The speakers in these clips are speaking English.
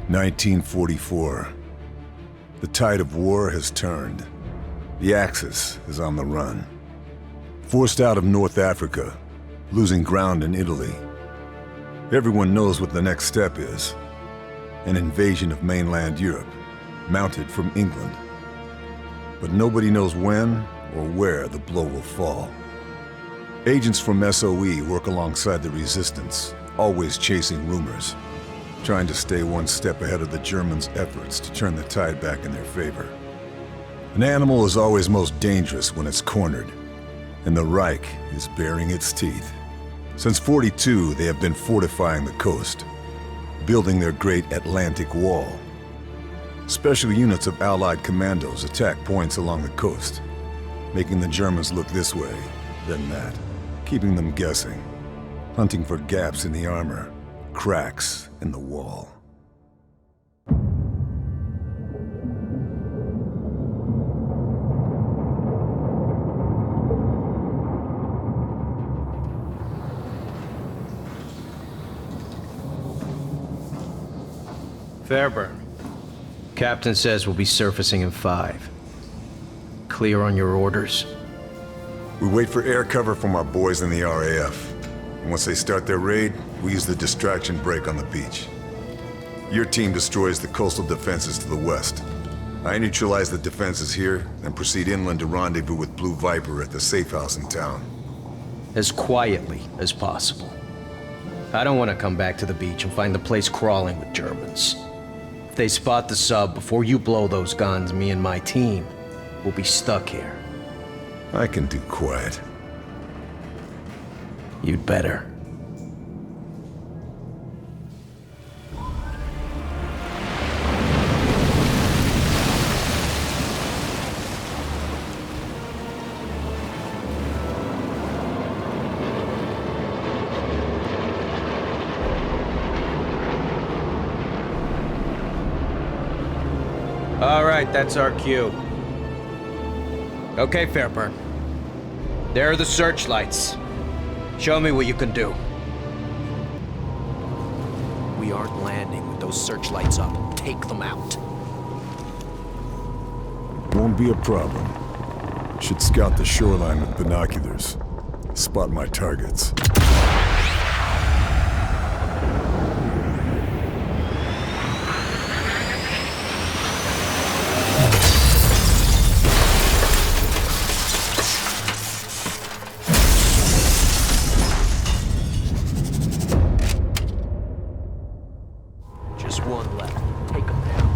1944. The tide of war has turned. The Axis is on the run. Forced out of North Africa, losing ground in Italy. Everyone knows what the next step is. An invasion of mainland Europe, mounted from England. But nobody knows when or where the blow will fall. Agents from SOE work alongside the resistance, always chasing rumors, trying to stay one step ahead of the Germans' efforts to turn the tide back in their favor. An animal is always most dangerous when it's cornered, and the Reich is baring its teeth. Since '42, they have been fortifying the coast, building their great Atlantic Wall. Special units of Allied commandos attack points along the coast, making the Germans look this way, then that, keeping them guessing, hunting for gaps in the armor, cracks in the wall. Fairburne. Captain says we'll be surfacing in 5. Clear on your orders? We wait for air cover from our boys in the RAF. And once they start their raid, we use the distraction break on the beach. Your team destroys the coastal defenses to the west. I neutralize the defenses here, and proceed inland to rendezvous with Blue Viper at the safe house in town. As quietly as possible. I don't want to come back to the beach and find the place crawling with Germans. If they spot the sub before you blow those guns, me and my team will be stuck here. I can do quiet. You'd better. All right, that's our cue. Okay, Fairburne. There are the searchlights. Show me what you can do. We aren't landing with those searchlights up. Take them out. Won't be a problem. Should scout the shoreline with binoculars. Spot my targets. One left. Take them down.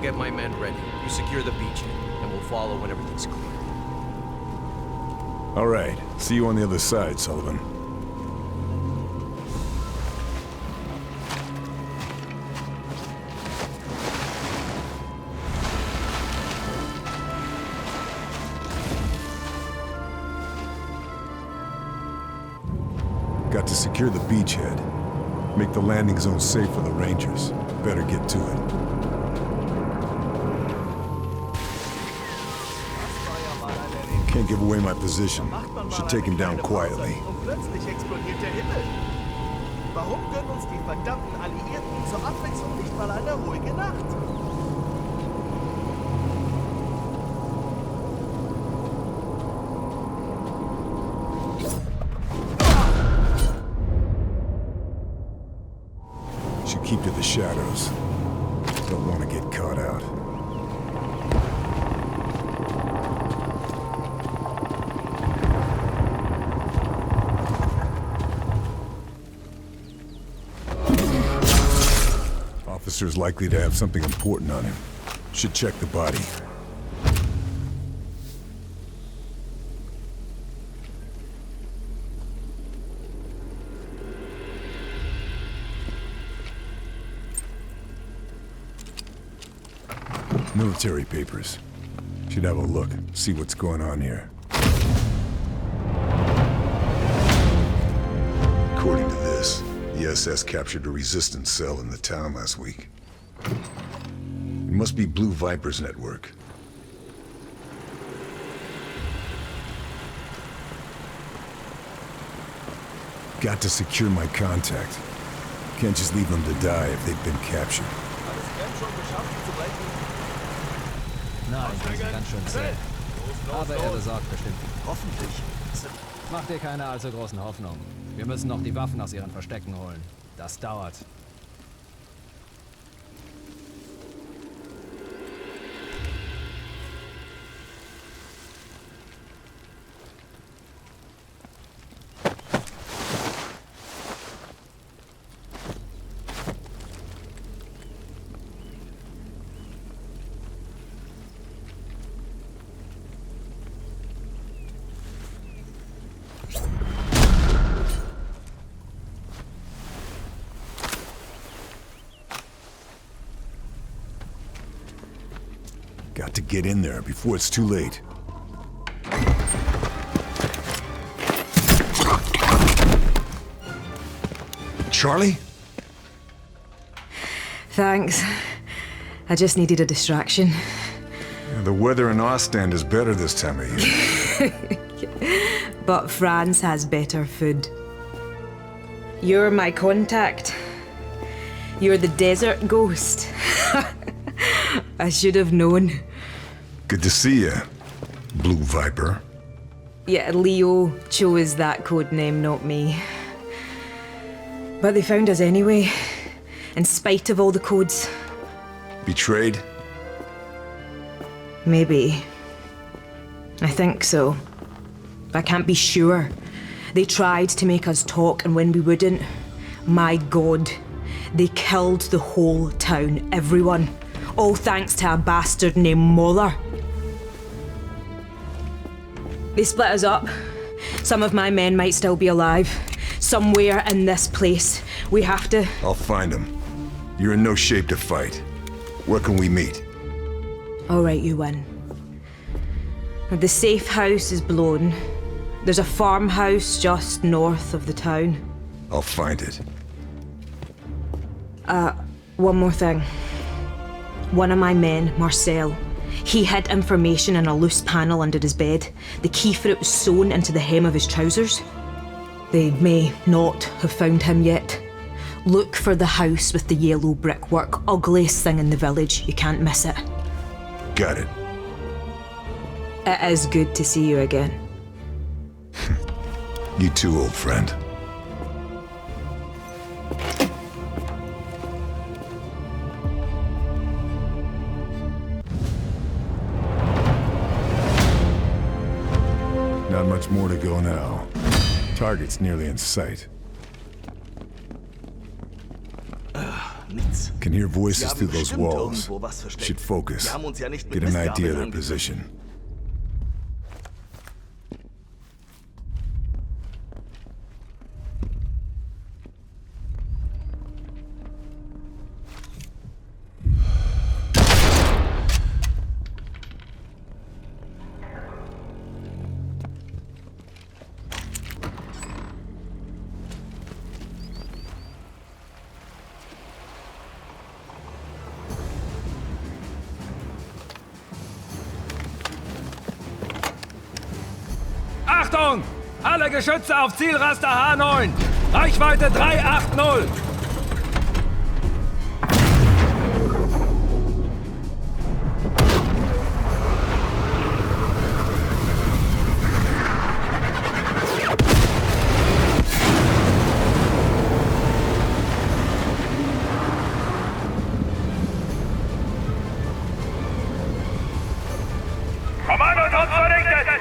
Get my men ready. You secure the beachhead, and we'll follow when everything's clear. All right. See you on the other side, Sullivan. Got to secure the beachhead. Make the landing zone safe for the Rangers. Better get to it. Can't give away my position. Should take him down quietly. Plötzlich explodiert der Himmel. Warum gönnen uns die verdammten Alliierten zur Abwechslung nicht mal eine ruhige Nacht? Should keep to the shadows. Don't want to get caught out. Officer's likely to have something important on him. Should check the body. Military papers. Should have a look, see what's going on here. According to this, the SS captured a resistance cell in the town last week. It must be Blue Viper's network. Got to secure my contact. Can't just leave them to die if they've been captured. Nein, das ist ganz schön zäh. Aber er besorgt bestimmt. Hoffentlich. Mach dir keine allzu großen Hoffnungen. Wir müssen noch die Waffen aus ihren Verstecken holen. Das dauert. Got to get in there before it's too late. Charlie? Thanks. I just needed a distraction. Yeah, the weather in Ostend is better this time of year. But France has better food. You're my contact. You're the desert ghost. I should have known. Good to see you, Blue Viper. Yeah, Leo chose that code name, not me. But they found us anyway, in spite of all the codes. Betrayed? Maybe. I think so. I can't be sure. They tried to make us talk, and when we wouldn't, my God, they killed the whole town, everyone. All thanks to a bastard named Moller. They split us up. Some of my men might still be alive. Somewhere in this place. We have to... I'll find them. You're in no shape to fight. Where can we meet? All right, you win. The safe house is blown. There's a farmhouse just north of the town. I'll find it. One more thing. One of my men, Marcel, he hid information in a loose panel under his bed. The key for it was sewn into the hem of his trousers. They may not have found him yet. Look for the house with the yellow brickwork. Ugliest thing in the village. You can't miss it. Got it. It is good to see you again. You too, old friend. Not much more to go now. Target's nearly in sight. Nichts. Can hear voices Sie haben through those bestimmt walls. irgendwo was versteckt. Should focus. Wir haben uns ja nicht mit Get an idea of their Mistgabeln position. Achtung! Alle Geschütze auf Zielraster H9! Reichweite 380! Kommandotrupps vernichtet!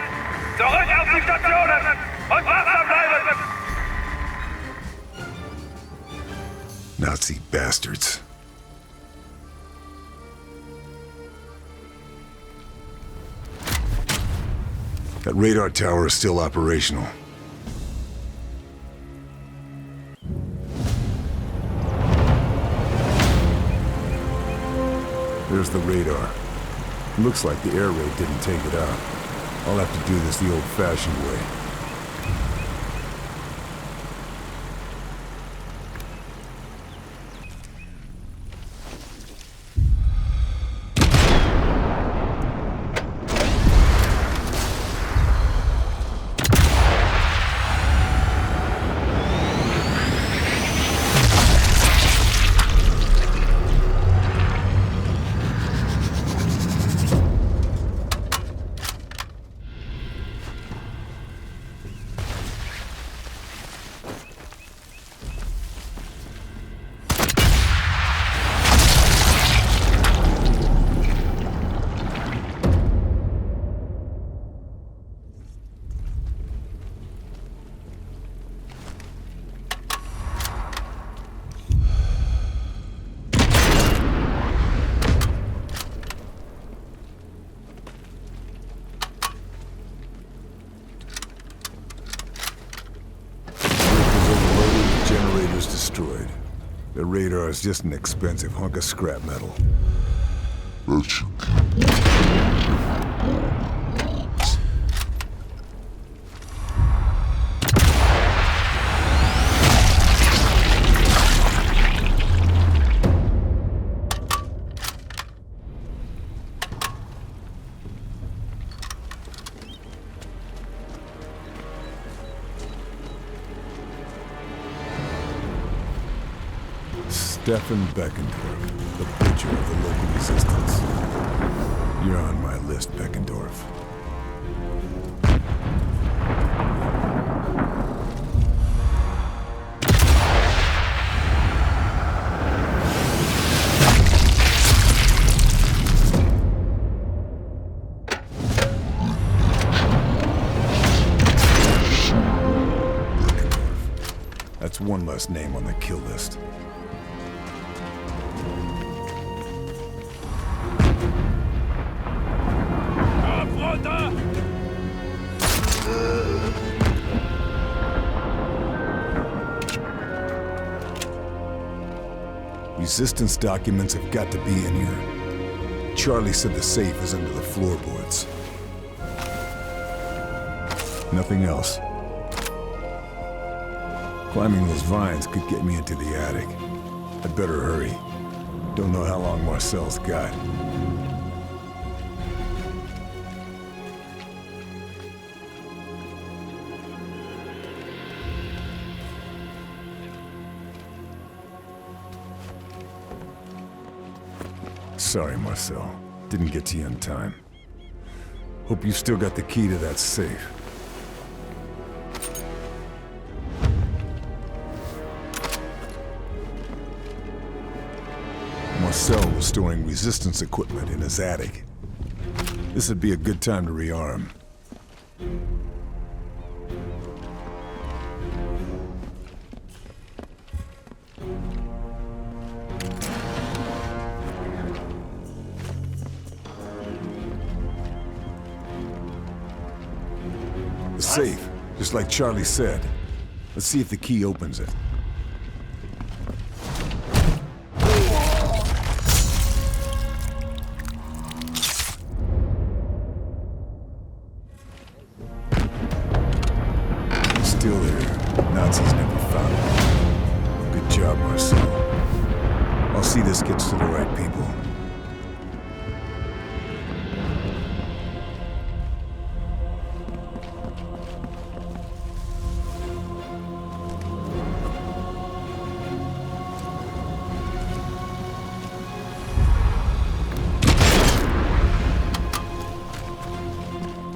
Zurück auf die Stationen! Und wachsam bleiben! Nazi bastards. That radar tower is still operational. There's the radar. Looks like the air raid didn't take it out. I'll have to do this the old-fashioned way. Destroyed. The radar is just an expensive hunk of scrap metal. Stefan Beckendorf, the butcher of the local resistance. You're on my list, Beckendorf. That's one less name on the kill list. Resistance documents have got to be in here. Charlie said the safe is under the floorboards. Nothing else. Climbing those vines could get me into the attic. I'd better hurry. Don't know how long Marcel's got. Sorry, Marcel. Didn't get to you in time. Hope you still got the key to that safe. Marcel was storing resistance equipment in his attic. This would be a good time to rearm. The safe, just like Charlie said. Let's see if the key opens it. Still there. Nazis never found it. Good job, Marcel. I'll see this gets to the right people.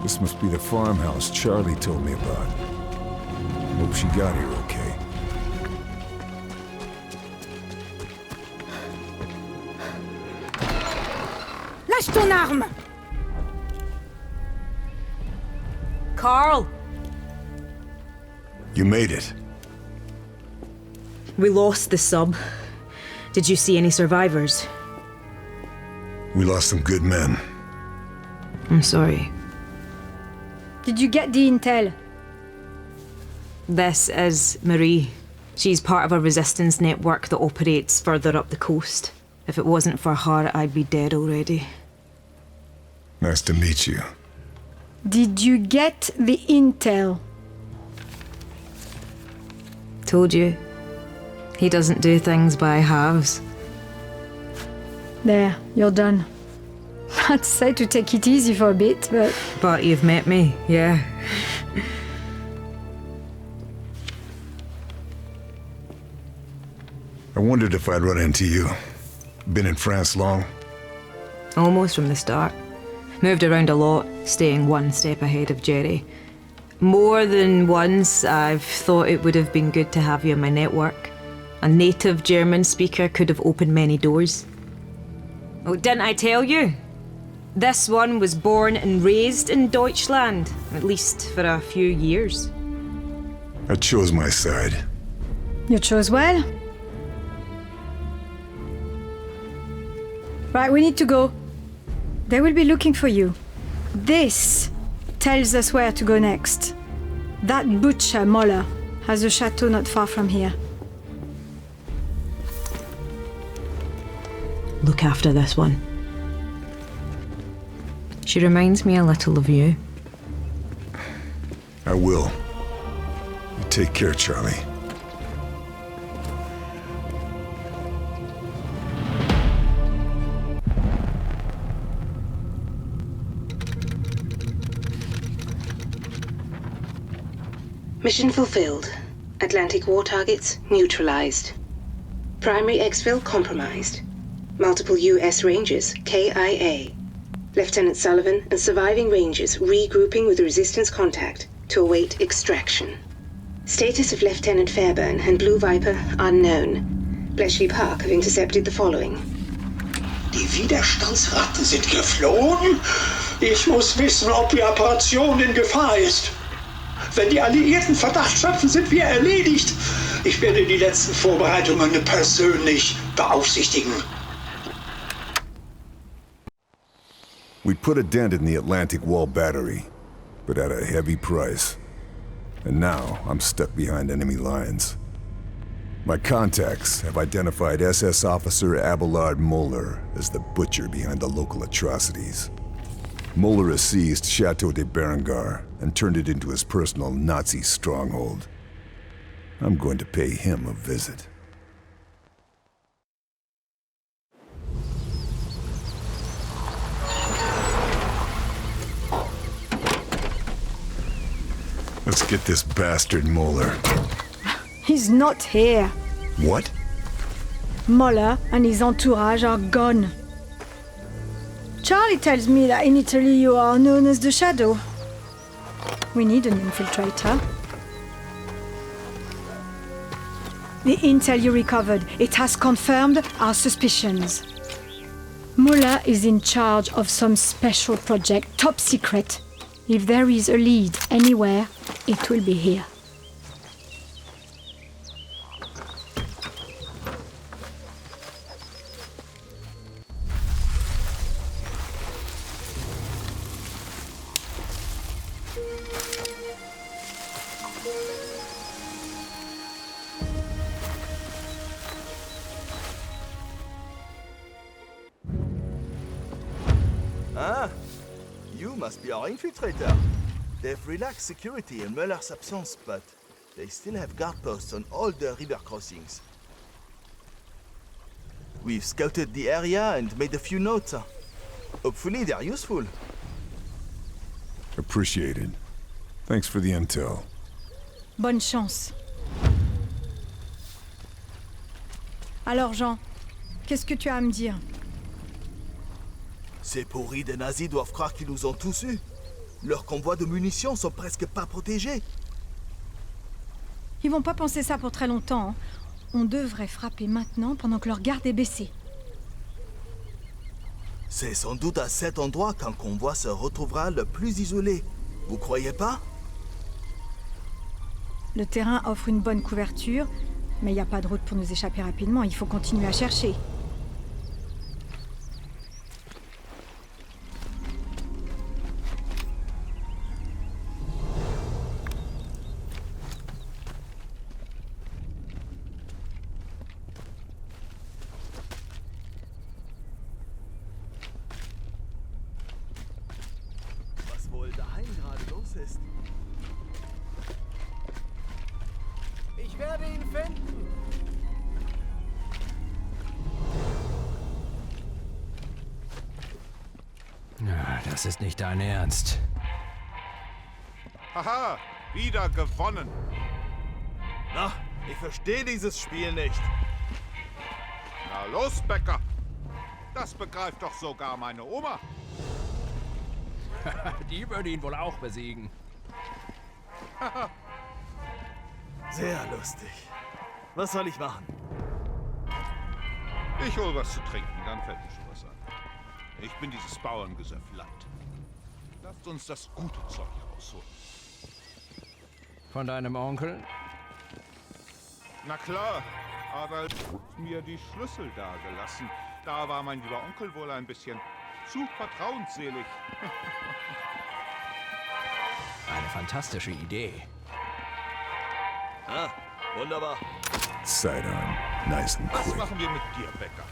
This must be the farmhouse Charlie told me about. Hope she got here okay. Lâche ton arme! Karl! You made it. We lost the sub. Did you see any survivors? We lost some good men. I'm sorry. Did you get the intel? This is Marie. She's part of a resistance network that operates further up the coast. If it wasn't for her, I'd be dead already. Nice to meet you. Did you get the intel? Told you. He doesn't do things by halves. There, you're done. I'd say to take it easy for a bit, but... But you've met me, yeah. I wondered if I'd run into you. Been in France long? Almost from the start. Moved around a lot, staying one step ahead of Jerry. More than once, I've thought it would have been good to have you in my network. A native German speaker could have opened many doors. Oh, didn't I tell you? This one was born and raised in Deutschland, at least for a few years. I chose my side. You chose well. Right, we need to go. They will be looking for you. This tells us where to go next. That butcher, Moller, has a chateau not far from here. Look after this one. She reminds me a little of you. I will. You take care, Charlie. Mission fulfilled. Atlantic war targets neutralized. Primary exfil compromised. Multiple U.S. Rangers, KIA. Lieutenant Sullivan and surviving Rangers regrouping with resistance contact to await extraction. Status of Lieutenant Fairburne and Blue Viper unknown. Bletchley Park have intercepted the following. Die Widerstandsratten sind geflohen? Ich muss wissen, ob die Operation in Gefahr ist. Wenn die Alliierten Verdacht schöpfen, sind wir erledigt. Ich werde die letzten Vorbereitungen persönlich beaufsichtigen. We put a dent in the Atlantic Wall battery, but at a heavy price. And now I'm stuck behind enemy lines. My contacts have identified SS Officer Abelard Moller as the butcher behind the local atrocities. Moller has seized Chateau de Berengar and turned it into his personal Nazi stronghold. I'm going to pay him a visit. Let's get this bastard Moller. He's not here. What? Moller and his entourage are gone. Charlie tells me that in Italy you are known as the Shadow. We need an infiltrator. The intel you recovered, it has confirmed our suspicions. Moller is in charge of some special project, top secret. If there is a lead anywhere, it will be here. Ah, you must be our infiltrator. They've relaxed security in Möller's absence, but they still have guard posts on all the river crossings. We've scouted the area and made a few notes. Hopefully they're useful. Appreciated. Thanks for the intel. Bonne chance. Alors Jean, qu'est-ce que tu as à me dire? Ces pourris des nazis doivent croire qu'ils nous ont tous eus. Leurs convois de munitions sont presque pas protégés. Ils vont pas penser ça pour très longtemps. Hein. On devrait frapper maintenant pendant que leur garde est baissée. C'est sans doute à cet endroit qu'un convoi se retrouvera le plus isolé. Vous croyez pas? Le terrain offre une bonne couverture, mais il n'y a pas de route pour nous échapper rapidement. Il faut continuer à chercher. Das ist nicht dein Ernst. Haha, wieder gewonnen. Na, ich verstehe dieses Spiel nicht. Na los, Bäcker. Das begreift doch sogar meine Oma. Die würde ihn wohl auch besiegen. Sehr lustig. Was soll ich machen? Ich hol was zu trinken, dann fällt mir schon was an. Ich bin dieses Bauerngesöff leid. Lasst uns das gute Zeug rausholen. Von deinem Onkel? Na klar, Adolf hat mir die Schlüssel dagelassen. Da war mein lieber Onkel wohl ein bisschen zu vertrauensselig. Eine fantastische Idee. Ah, wunderbar. Sidearm, nice and Was quick. machen wir mit dir, Bäcker?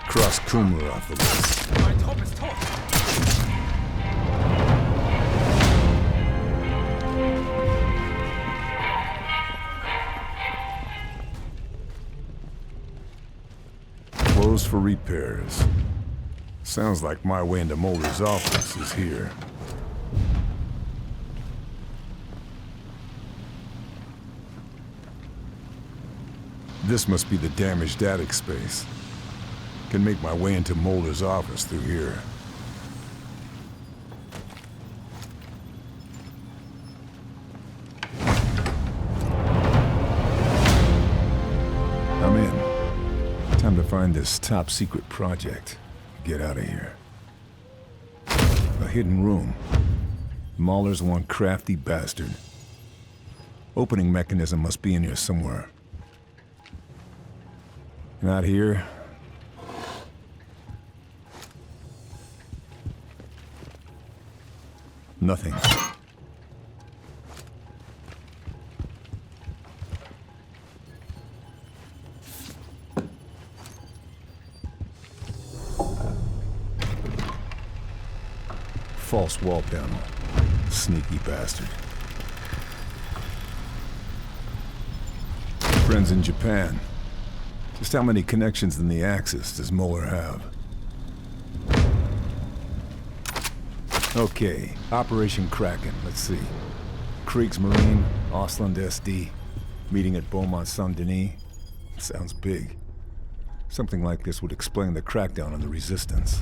Cross Kumar off the list. Mein Trupp ist tot. Closed for repairs. Sounds like my way into Mulder's office is here. This must be the damaged attic space. Can make my way into Mulder's office through here. I'm in. Time to find this top secret project. Get out of here. A hidden room. Mahler's one crafty bastard. Opening mechanism must be in here somewhere. Not here. Nothing. False wall panel. Sneaky bastard. Friends in Japan. Just how many connections in the Axis does Muller have? Okay, Operation Kraken, let's see. Kriegsmarine, Ausland SD, meeting at Beaumont Saint-Denis. Sounds big. Something like this would explain the crackdown on the Resistance.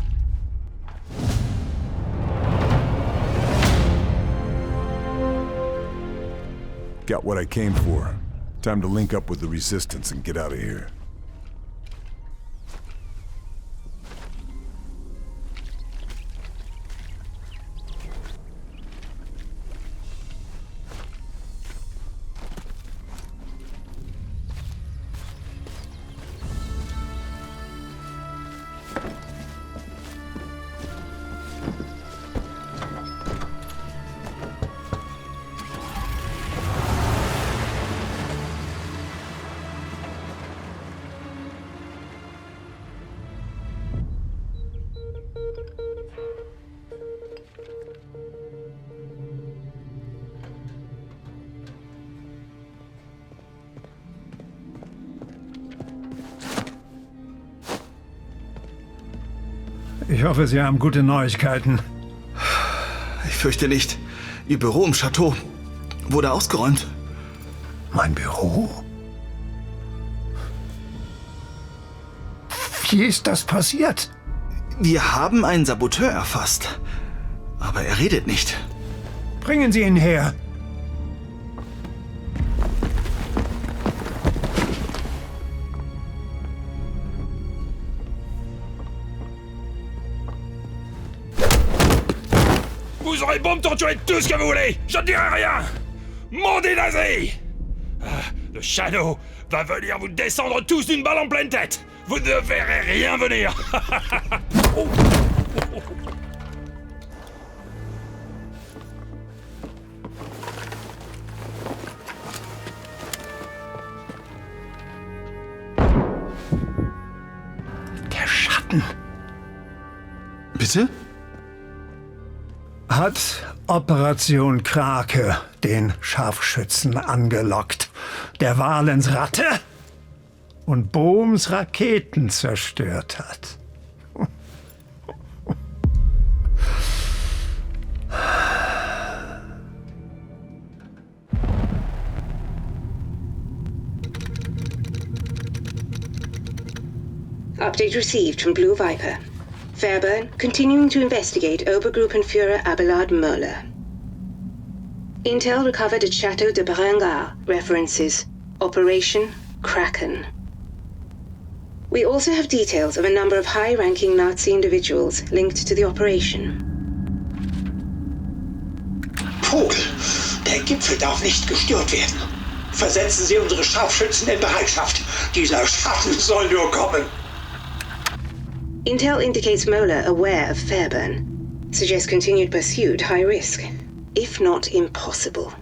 Got what I came for. Time to link up with the Resistance and get out of here. Ich hoffe, Sie haben gute Neuigkeiten. Ich fürchte nicht. Ihr Büro im Chateau wurde ausgeräumt. Mein Büro? Wie ist das passiert? Wir haben einen Saboteur erfasst. Aber er redet nicht. Bringen Sie ihn her. Vous aurez beau me torturer tout ce que vous voulez, je ne dirai rien. Maudit nazi! Le Shadow va venir vous descendre tous d'une balle en pleine tête. Vous ne verrez rien venir. Bitte? Hat Operation Kraken den Scharfschützen angelockt, der Valens Ratte und Bohms Raketen zerstört hat. Update received from Blue Viper. Fairburne continuing to investigate Obergruppenführer Abelard Möller. Intel recovered at Chateau de Berengar references Operation Kraken. We also have details of a number of high-ranking Nazi individuals linked to the operation. Vogel, der Gipfel darf nicht gestört werden. Versetzen Sie unsere Scharfschützen in Bereitschaft. Dieser Schatten soll nur kommen. Intel indicates Möller aware of Fairburne. Suggests continued pursuit high risk, if not impossible.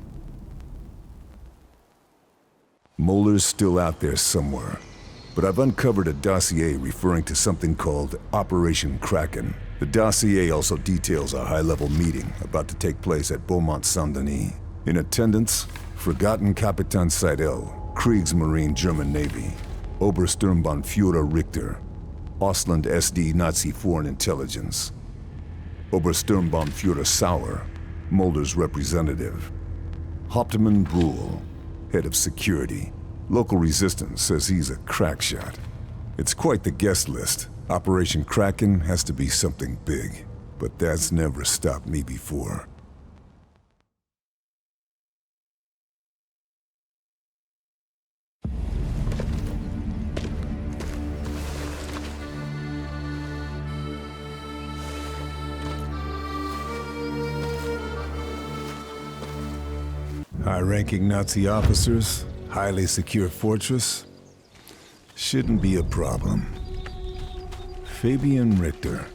Muller's still out there somewhere, but I've uncovered a dossier referring to something called Operation Kraken. The dossier also details a high-level meeting about to take place at Beaumont-Saint-Denis. In attendance, Forgotten Kapitan Seidel, Kriegsmarine German Navy, Obersturmbannführer Richter, Ausland SD Nazi Foreign Intelligence, Obersturmbannführer Sauer, Mulder's representative, Hauptmann Bruhl, head of security. Local resistance says he's a crack shot. It's quite the guest list. Operation Kraken has to be something big, but that's never stopped me before. High-ranking Nazi officers, highly secure fortress. Shouldn't be a problem. Fabian Richter.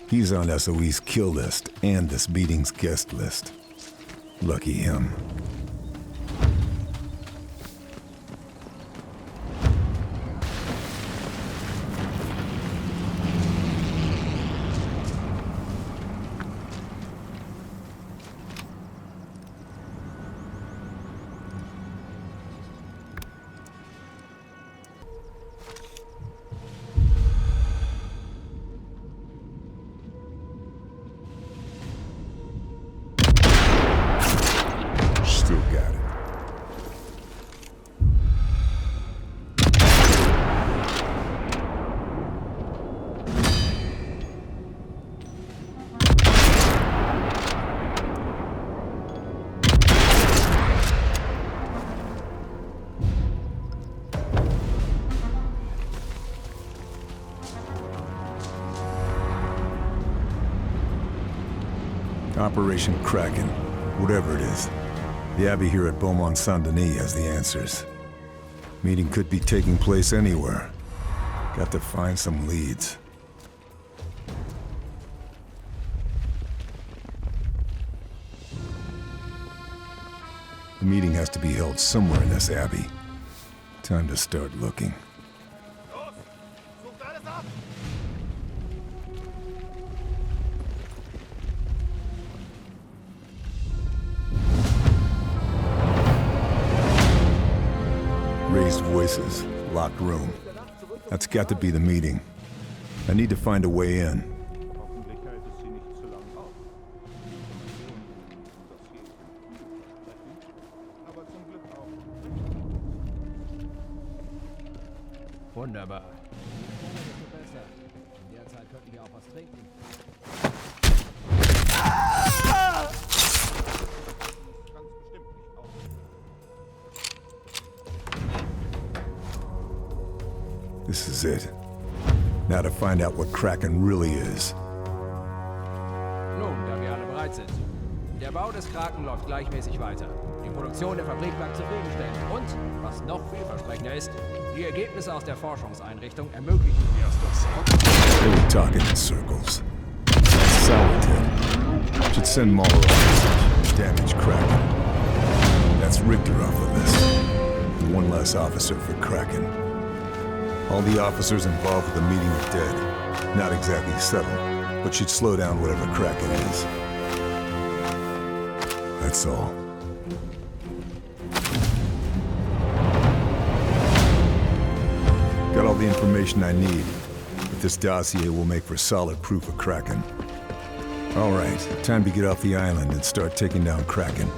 He's on SOE's kill list and this meeting's guest list. Lucky him. Still got it. Operation Kraken, whatever it is. The Abbey here at Beaumont-Saint-Denis has the answers. Meeting could be taking place anywhere. Got to find some leads. The meeting has to be held somewhere in this Abbey. Time to start looking. Raised voices, locked room. That's got to be the meeting. I need to find a way in. Wunderbar. Besser. In der Zeit könnten wir auch was trinken. This is it. Now to find out what Kraken really is. Nun, da wir alle bereit sind. Der Bau des Kraken läuft gleichmäßig weiter. Die Produktion der Fabrik bleibt zufriedenstellend. Und, was noch vielversprechender ist, die Ergebnisse aus der Forschungseinrichtung ermöglichen wir es doch They were talking in circles. Sourdough. Should send Muller a message. Damage Kraken. That's Richter off the list. One less officer for Kraken. All the officers involved with the meeting are dead. Not exactly settled. but should slow down whatever Kraken is. That's all. Got all the information I need, but this dossier will make for solid proof of Kraken. All right, time to get off the island and start taking down Kraken.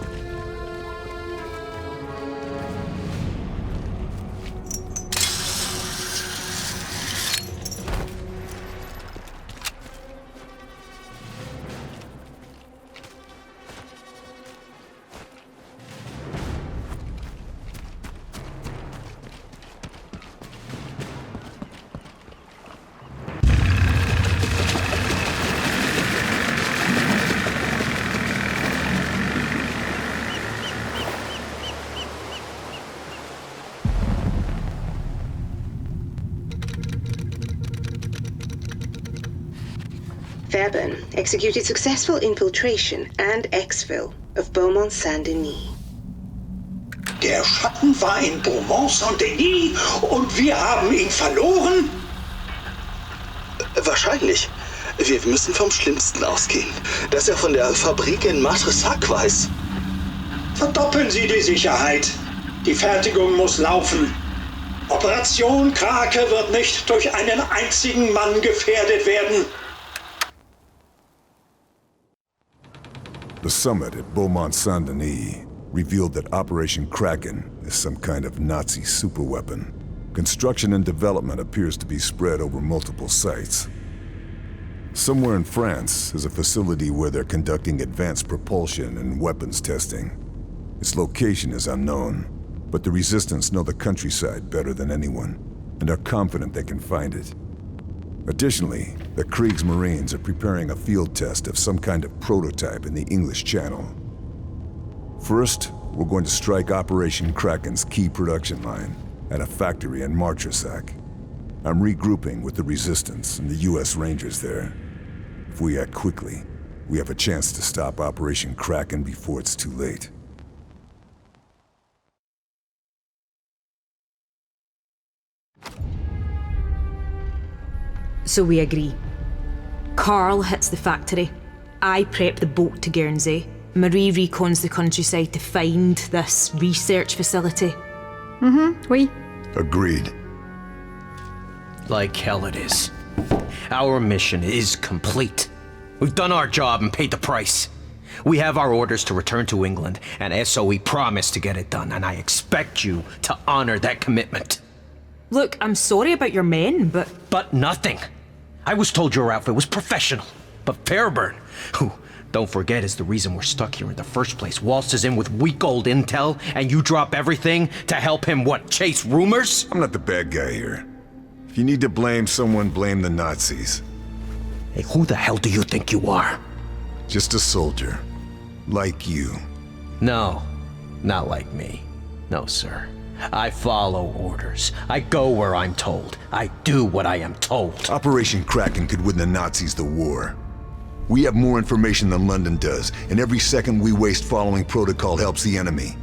Fairburne executed successful infiltration and exfil of Beaumont Saint-Denis. Der Schatten war in Beaumont Saint-Denis und wir haben ihn verloren? Wahrscheinlich. Wir müssen vom Schlimmsten ausgehen. Dass er von der Fabrik in Matressac weiß. Verdoppeln Sie die Sicherheit. Die Fertigung muss laufen. Operation Kraken wird nicht durch einen einzigen Mann gefährdet werden. The summit at Beaumont Saint-Denis revealed that Operation Kraken is some kind of Nazi superweapon. Construction and development appears to be spread over multiple sites. Somewhere in France is a facility where they're conducting advanced propulsion and weapons testing. Its location is unknown, but the Resistance know the countryside better than anyone, and are confident they can find it. Additionally, the Kriegsmarines are preparing a field test of some kind of prototype in the English Channel. First, we're going to strike Operation Kraken's key production line at a factory in Matressac. I'm regrouping with the Resistance and the US Rangers there. If we act quickly, we have a chance to stop Operation Kraken before it's too late. So we agree. Karl hits the factory. I prep the boat to Guernsey. Marie recons the countryside to find this research facility. Oui. Agreed. Like hell it is. Our mission is complete. We've done our job and paid the price. We have our orders to return to England, and SOE promised to get it done, and I expect you to honor that commitment. Look, I'm sorry about your men, but... But nothing. I was told your outfit was professional. But Fairburne, who, don't forget, is the reason we're stuck here in the first place, waltzes in with weak old intel, and you drop everything to help him, what, chase rumors? I'm not the bad guy here. If you need to blame someone, blame the Nazis. Hey, who the hell do you think you are? Just a soldier. Like you. No, not like me. No, sir. I follow orders. I go where I'm told. I do what I am told. Operation Kraken could win the Nazis the war. We have more information than London does, and every second we waste following protocol helps the enemy.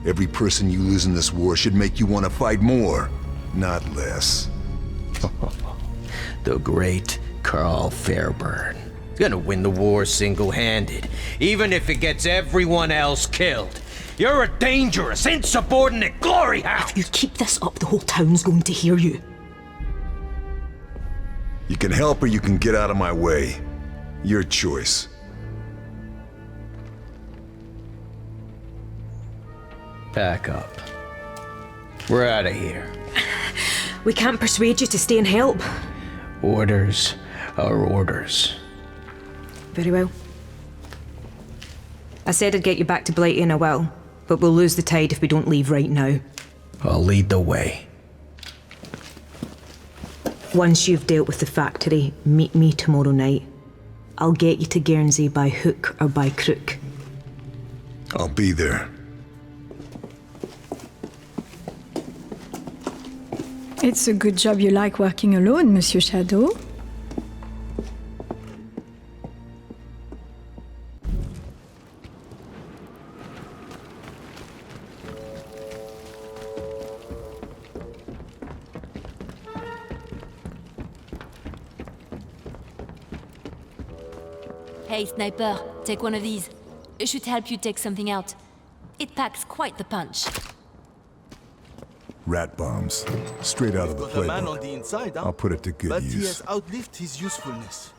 Every person you lose in this war should make you want to fight more, not less. The great Karl Fairburne. He's gonna win the war single-handed, even if it gets everyone else killed. You're a dangerous, insubordinate glory hound! If you keep this up, the whole town's going to hear you. You can help or you can get out of my way. Your choice. Pack up. We're out of here. We can't persuade you to stay and help. Orders are orders. Very well. I said I'd get you back to Blighty and I will, but we'll lose the tide if we don't leave right now. I'll lead the way. Once you've dealt with the factory, meet me tomorrow night. I'll get you to Guernsey by hook or by crook. I'll be there. It's a good job you like working alone, Monsieur Shadow. Hey, sniper, take one of these. It should help you take something out. It packs quite the punch. Rat bombs. Straight out of the Got a man on playbook. the inside, huh? I'll put it to good But he use. has outlived his usefulness.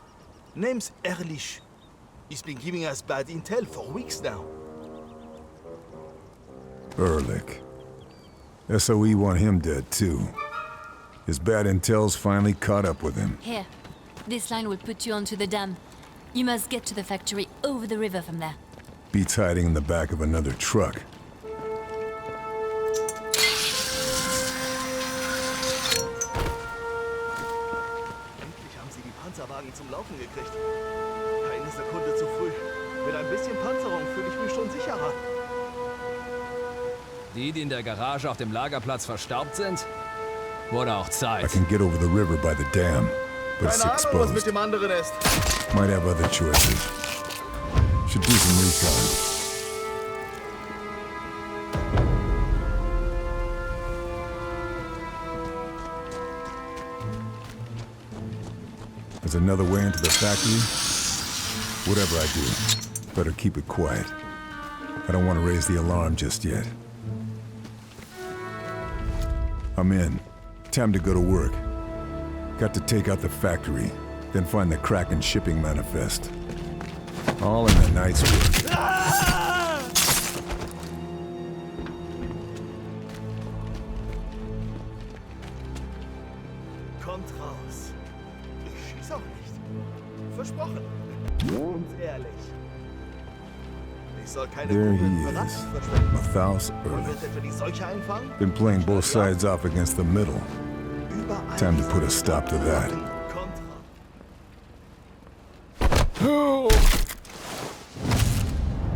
Name's Ehrlich. He's been giving us bad intel for weeks now. Ehrlich. SOE want him dead, too. His bad intel's finally caught up with him. Here, this line will put you onto the dam. You must get to the factory over the river from there. Beats hiding in the back of another truck. Endlich haben sie die Panzerwagen zum Laufen gekriegt. Keine Sekunde zu früh. Mit ein bisschen Panzerung fühle ich mich schon sicherer. Die in der Garage auf dem Lagerplatz verstaubt sind? Wurde auch I Zeit. can get over the river by the dam, but it's Keine Ahnung, was mit exposed. dem anderen ist. Might have other choices. Should do some recon. There's another way into the factory. Whatever I do, better keep it quiet. I don't want to raise the alarm just yet. I'm in. Time to go to work. Got to take out the factory, then find the Kraken shipping manifest. All in a night's work. Kommt raus. Ich schieß auch nicht. Versprochen. Und ehrlich. Ich soll keine There Kugeln he für is, Ratten verschwenden. Matthaus Und Ehrlich. wird etwa die Seuche einfangen? Been playing both sides off against the middle. Überall Time to put a stop to that. Kontra.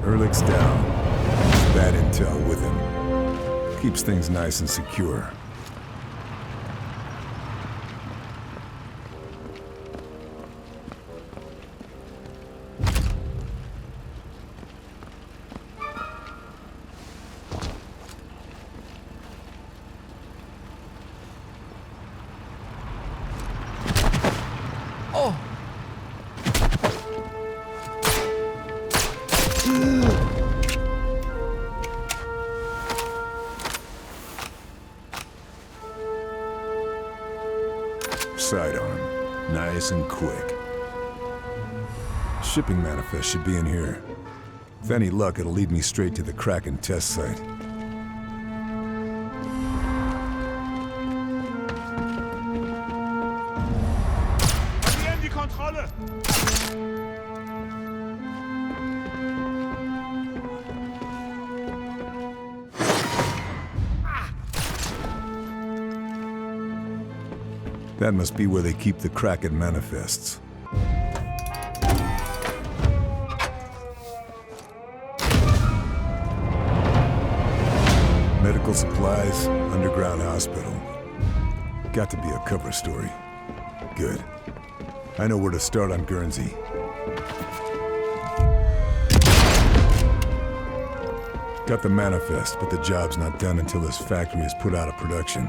Ehrlich's down. Bad intel with him. Keeps things nice and secure. Sidearm. Nice and quick. Shipping manifest should be in here. With any luck, it'll lead me straight to the Kraken test site. Verlieren die Kontrolle! That must be where they keep the Kraken manifests. Medical supplies, underground hospital. Got to be a cover story. Good. I know where to start on Guernsey. Got the manifest, but the job's not done until this factory is put out of production.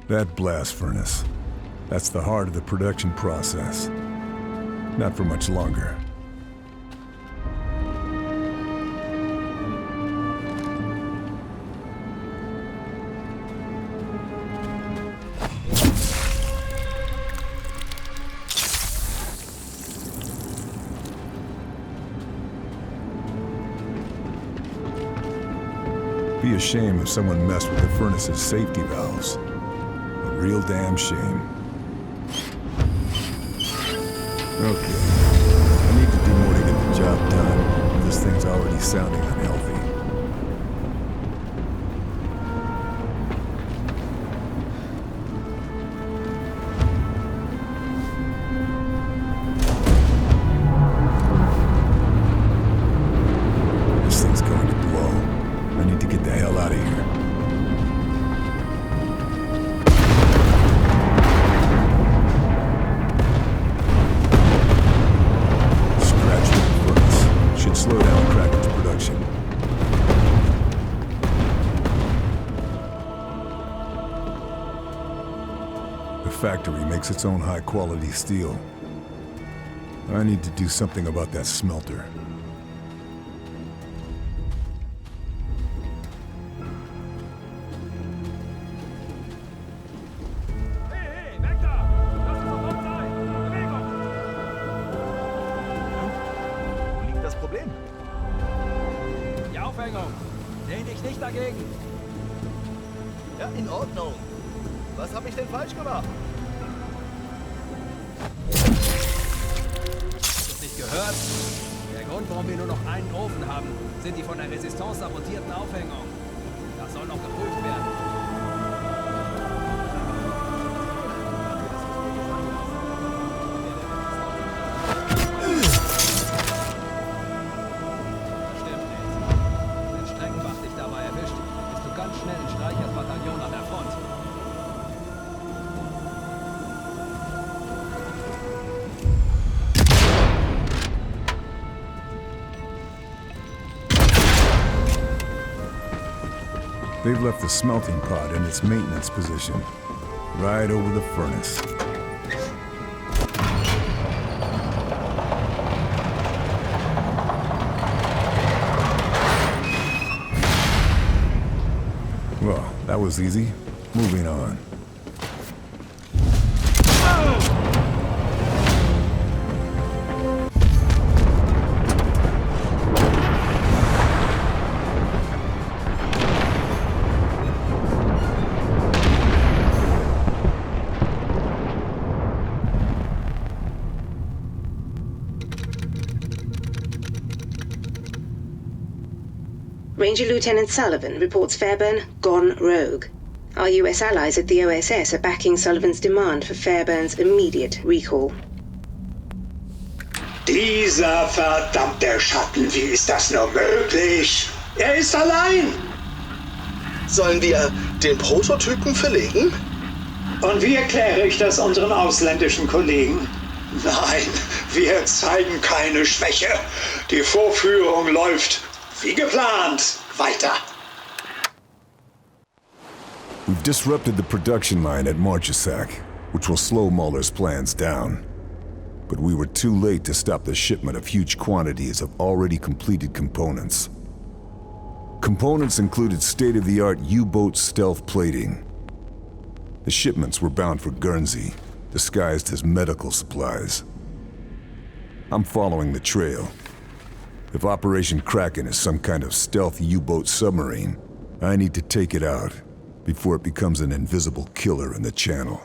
That blast furnace. That's the heart of the production process. Not for much longer. Be a shame if someone messed with the furnace's safety valves. A real damn shame. Okay. I need to do more to get the job done. This thing's already sounding unhealthy. This thing's going to blow. I need to get the hell out of here. factory makes its own high-quality steel. I need to do something about that smelter. Ja, in Ordnung. Was habe ich denn falsch gemacht? Hast du es nicht gehört? Der Grund, warum wir nur noch einen Ofen haben, sind die von der Resistance sabotierten Aufhängungen. Das soll noch geprüft werden. They've left the smelting pot in its maintenance position, right over the furnace. Well, that was easy. Moving on. Ranger Lieutenant Sullivan reports Fairburne gone rogue. Our US allies at the OSS are backing Sullivan's demand for Fairburne's immediate recall. Dieser verdammte Schatten, wie ist das nur möglich? Er ist allein! Sollen wir den Prototypen verlegen? Und wie erkläre ich das unseren ausländischen Kollegen? Nein, wir zeigen keine Schwäche. Die Vorführung läuft wie geplant weiter. We've disrupted the production line at Marchesac, which will slow Muller's plans down. But we were too late to stop the shipment of huge quantities of already completed components. Components included state-of-the-art U-boat stealth plating. The shipments were bound for Guernsey, disguised as medical supplies. I'm following the trail. If Operation Kraken is some kind of stealth U-boat submarine, I need to take it out before it becomes an invisible killer in the channel.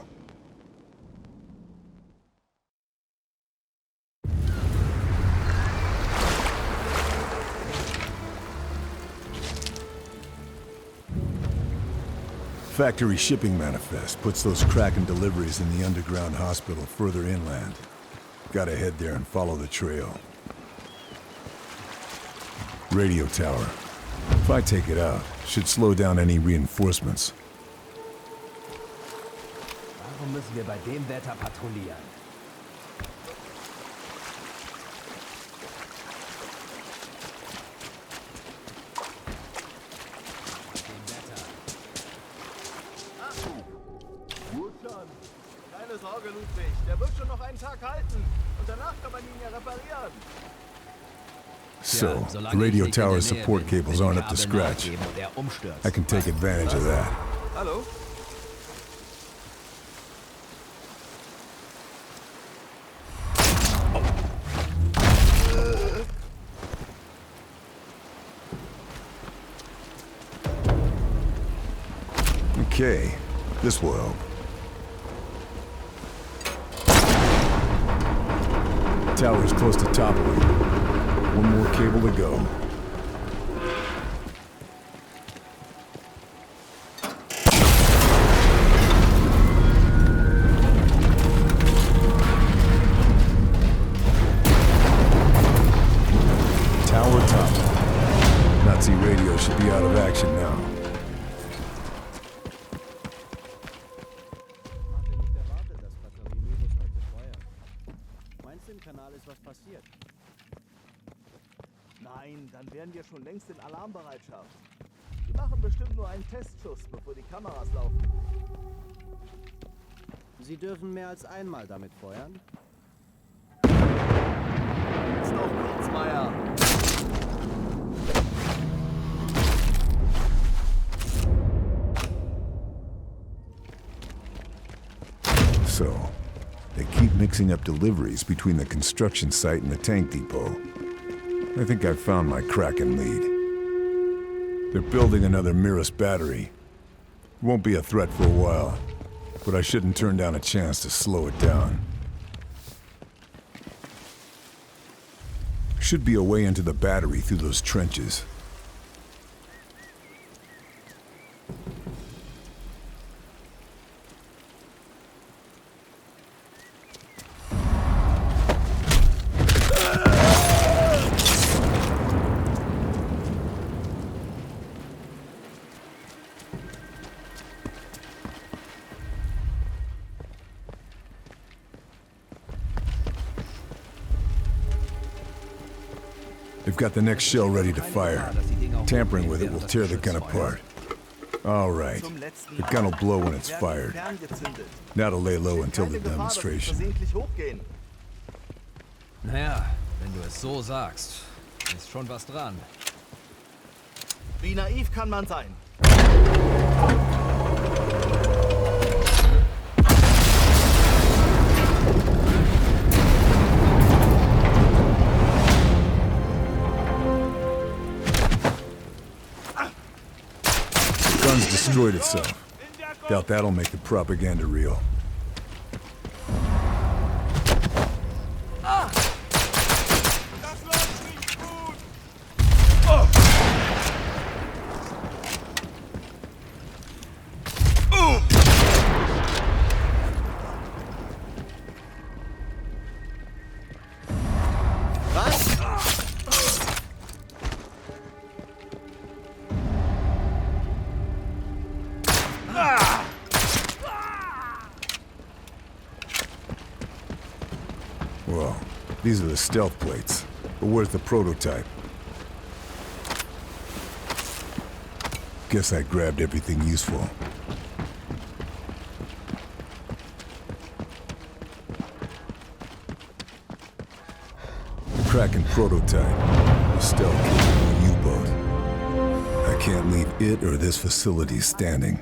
Factory shipping manifest puts those Kraken deliveries in the underground hospital further inland. Gotta head there and follow the trail. Radio tower. If I take it out, should slow down any reinforcements. Warum müssen wir bei dem Wetter patrouillieren? Gut schon. Keine Sorge, Ludwig. Der wird schon noch einen Tag halten. Und danach kann man ihn ja reparieren. So, the radio tower's support cables aren't up to scratch. I can take advantage of that. Hallo? Okay, this will help. Tower's close to toppling. One more cable to go. Tower top. Nazi radio should be out of action now. Nein, dann wären wir schon längst in Alarmbereitschaft. Die machen bestimmt nur einen Testschuss, bevor die Kameras laufen. Sie dürfen mehr als einmal damit feuern. Jetzt noch kurz, Meier. So, they keep mixing up deliveries between the construction site and the tank depot. I think I've found my Kraken lead. They're building another Mirus battery. Won't be a threat for a while, but I shouldn't turn down a chance to slow it down. Should be a way into the battery through those trenches. They've got the next shell ready to fire. Tampering with it will tear the gun apart. All right. The gun will blow when it's fired. Now to lay low until the demonstration. Naja, wenn du es so sagst, ist schon was dran. Wie naiv kann man sein? Gun's destroyed itself. Doubt that'll make the propaganda real. Well, these are the stealth plates. But where's the prototype? Guess I grabbed everything useful. Kraken prototype. A stealth-capable U-boat. I can't leave it or this facility standing.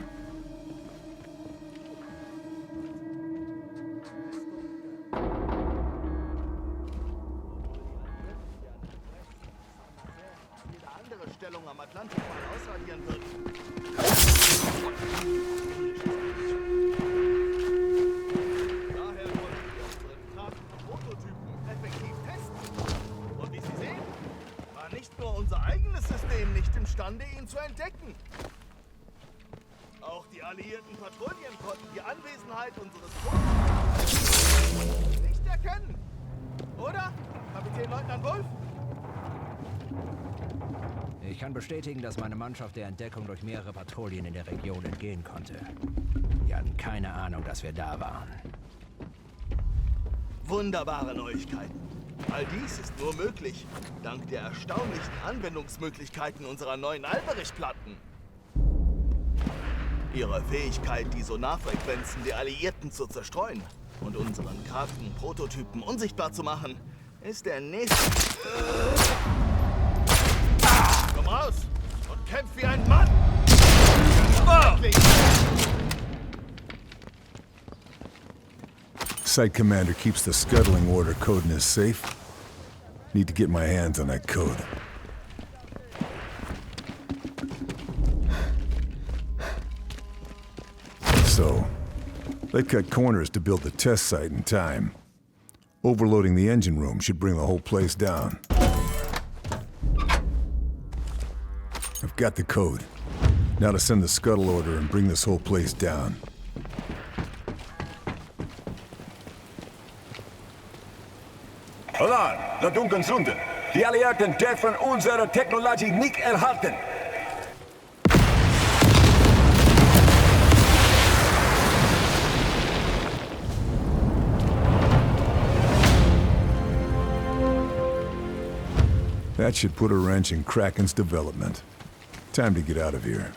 Stellung am Atlantik mal ausradieren wird. Daher wollen wir unseren Kraken-Prototypen effektiv testen. Und wie Sie sehen, war nicht nur unser eigenes System nicht imstande, ihn zu entdecken. Auch die alliierten Patrouillen konnten die Anwesenheit unseres Prototypen nicht erkennen. Oder, Kapitän Leutnant Wolf? Ich kann bestätigen, dass meine Mannschaft der Entdeckung durch mehrere Patrouillen in der Region entgehen konnte. Wir hatten keine Ahnung, dass wir da waren. Wunderbare Neuigkeiten. All dies ist nur möglich, dank der erstaunlichen Anwendungsmöglichkeiten unserer neuen Alberich-Platten. Ihre Fähigkeit, die Sonarfrequenzen der Alliierten zu zerstreuen und unseren Kraken-Prototypen unsichtbar zu machen, ist der nächste... Komm raus und kämpf wie ein Mann! Site commander keeps the scuttling order code in his safe. Need to get my hands on that code. So, they cut corners to build the test site in time. Overloading the engine room should bring the whole place down. I've got the code. Now to send the scuttle order and bring this whole place down. Alarm! Der Dunkelsunde! Die Alliierten dürfen unsere Technologie nicht erhalten! That should put a wrench in Kraken's development. Time to get out of here.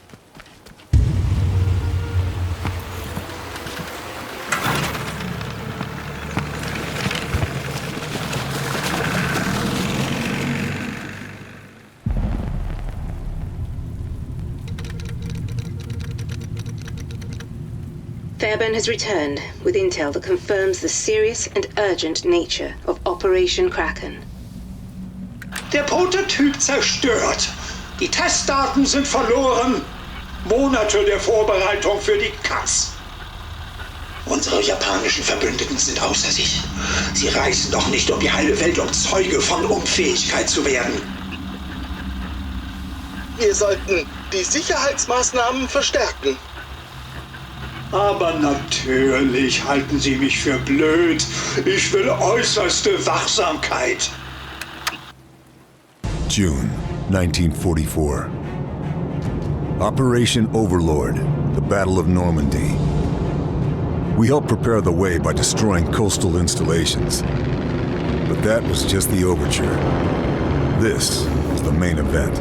Fairburne has returned with intel that confirms the serious and urgent nature of Operation Kraken. Der Prototyp zerstört. Die Testdaten sind verloren. Monate der Vorbereitung für die Katz. Unsere japanischen Verbündeten sind außer sich. Sie reisen doch nicht um die halbe Welt, um Zeuge von Unfähigkeit zu werden. Wir sollten die Sicherheitsmaßnahmen verstärken. Aber natürlich halten Sie mich für blöd. Ich will äußerste Wachsamkeit. June 1944. Operation Overlord, the Battle of Normandy. We helped prepare the way by destroying coastal installations. But that was just the overture. This was the main event.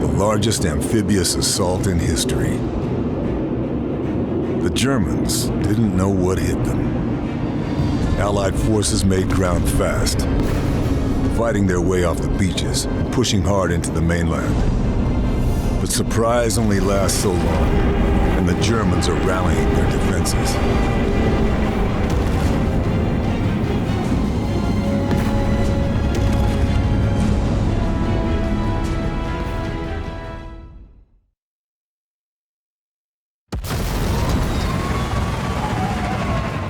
The largest amphibious assault in history. The Germans didn't know what hit them. Allied forces made ground fast, fighting their way off the beaches and pushing hard into the mainland. But surprise only lasts so long, and the Germans are rallying their defenses.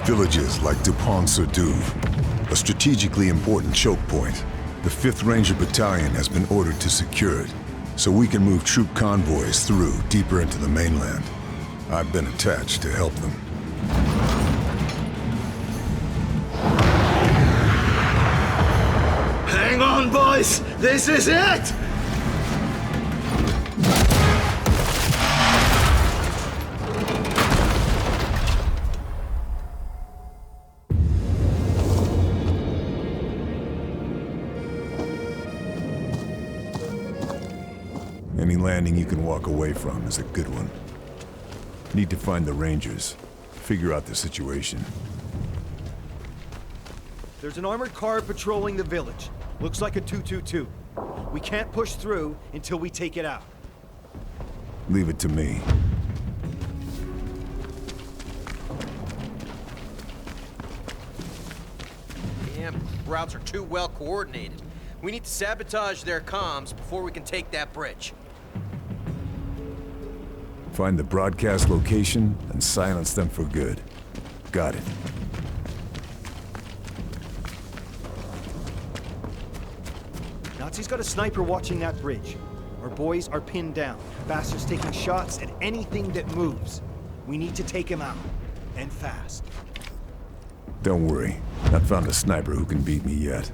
Villages like Dupont-sur-Douve, a strategically important choke point. The 5th Ranger Battalion has been ordered to secure it, so we can move troop convoys through deeper into the mainland. I've been attached to help them. Hang on, boys! This is it! Any landing you can walk away from is a good one. Need to find the Rangers. Figure out the situation. There's an armored car patrolling the village. Looks like a 222. We can't push through until we take it out. Leave it to me. Damn, routes are too well coordinated. We need to sabotage their comms before we can take that bridge. Find the broadcast location and silence them for good. Got it. Nazi's got a sniper watching that bridge. Our boys are pinned down. Bastards taking shots at anything that moves. We need to take him out. And fast. Don't worry. Not found a sniper who can beat me yet.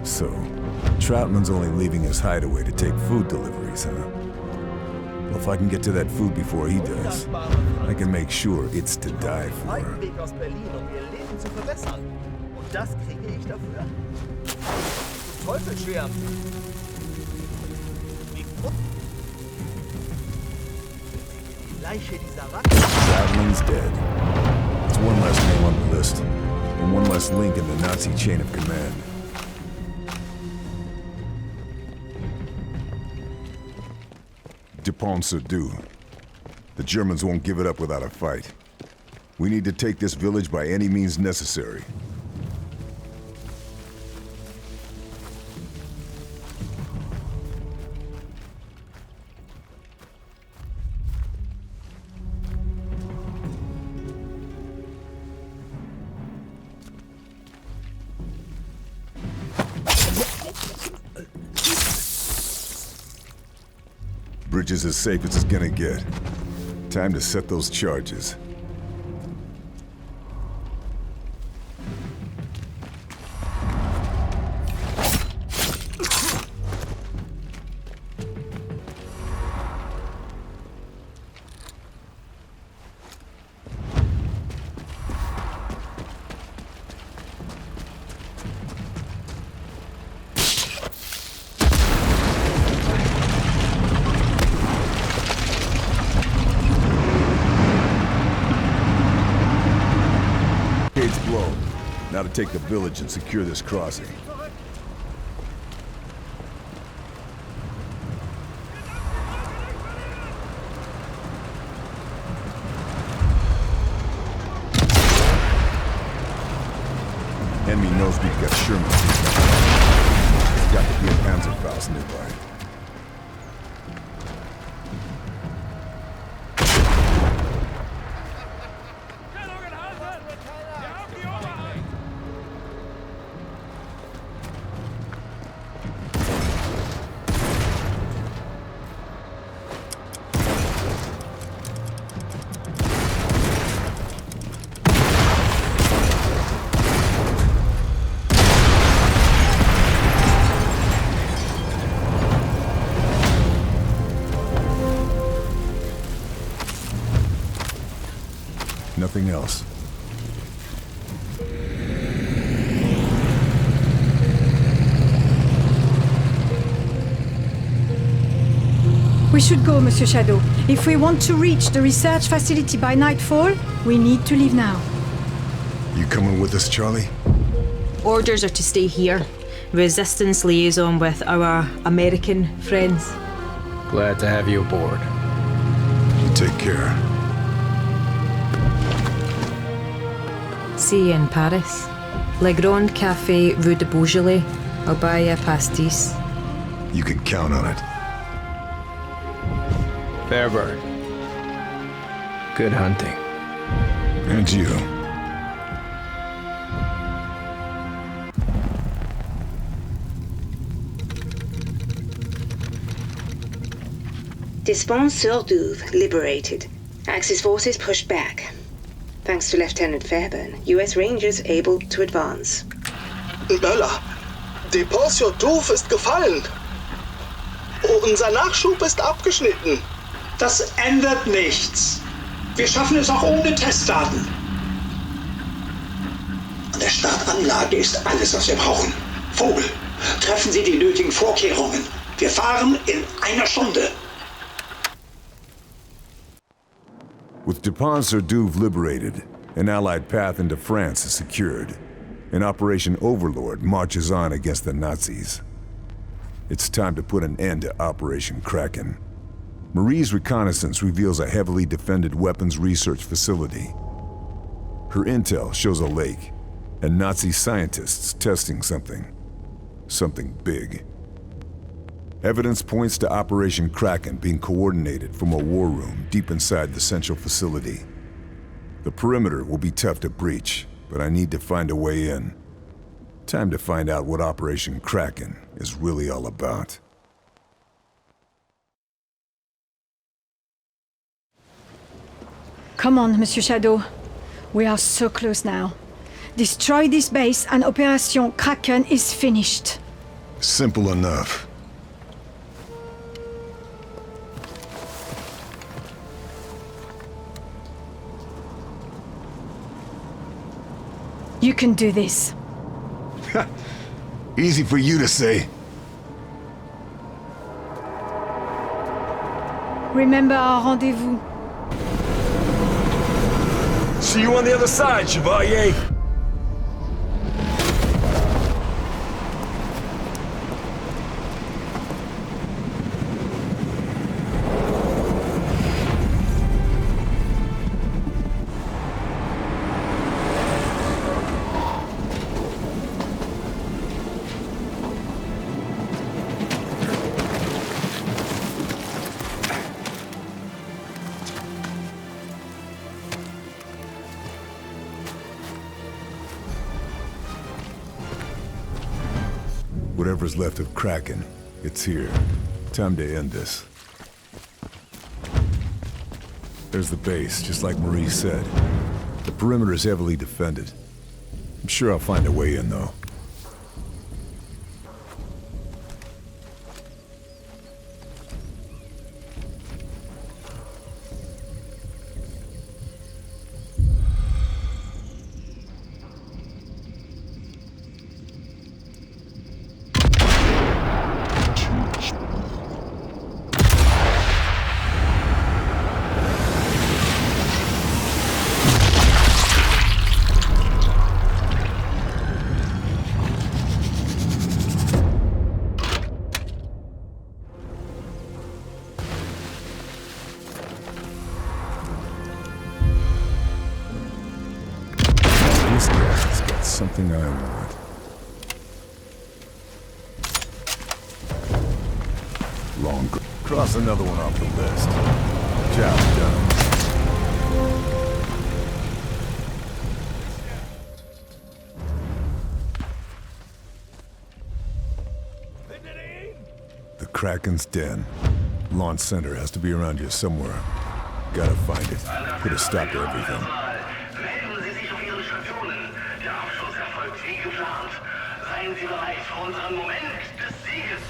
So, Troutman's only leaving his hideaway to take food deliveries, huh? If I can get to that food before he does, I can make sure it's to die for. Ein Weg aus Berlin, ihr Leben zu verbessern. Und das kriege ich dafür. Du Teufelsschwert! Die Leiche dieser Ratte. Sadlin's dead. It's one less name on the list, and one less link in the Nazi chain of command. Dupont-sur-Deux. The Germans won't give it up without a fight. We need to take this village by any means necessary. Bridge is as safe as it's gonna get. Time to set those charges. Now to take the village and secure this crossing. Enemy knows we've got Sherman. There's got to be a Panzerfaust nearby. Nothing else. We should go, Monsieur Shadow. If we want to reach the research facility by nightfall, we need to leave now. You coming with us, Charlie? Orders are to stay here. Resistance liaison with our American friends. Glad to have you aboard. You take care. See you in Paris. Le Grand Café Rue de Beaujolais. I'll buy you a pastis. You can count on it. Fairburne. Good hunting. And you. Dupont-sur-Deux liberated. Axis forces pushed back. Thanks to Lieutenant Fairburne, US Rangers able to advance. Möller, Dupont-sur-Deux ist gefallen. Unser Nachschub ist abgeschnitten. Das ändert nichts. Wir schaffen es auch ohne Testdaten. An der Startanlage ist alles, was wir brauchen. Vogel, treffen Sie die nötigen Vorkehrungen. Wir fahren in einer Stunde. With Dupont-sur-Deux liberated, an Allied path into France is secured, and Operation Overlord marches on against the Nazis. It's time to put an end to Operation Kraken. Marie's reconnaissance reveals a heavily defended weapons research facility. Her intel shows a lake, and Nazi scientists testing something. Something big. Evidence points to Operation Kraken being coordinated from a war room deep inside the central facility. The perimeter will be tough to breach, but I need to find a way in. Time to find out what Operation Kraken is really all about. Come on, Monsieur Shadow. We are so close now. Destroy this base and Operation Kraken is finished. Simple enough. You can do this. Easy for you to say. Remember our rendezvous. See you on the other side, Chevalier. Whatever's left of Kraken, it's here. Time to end this. There's the base, just like Marie said. The perimeter is heavily defended. I'm sure I'll find a way in, though. This guy's got something I want. Long. Cross another one off the list. Job done. The Kraken's den. Launch center has to be around here somewhere. Gotta find it. Put a stop to everything. Seien Sie bereit für unseren Moment des Sieges.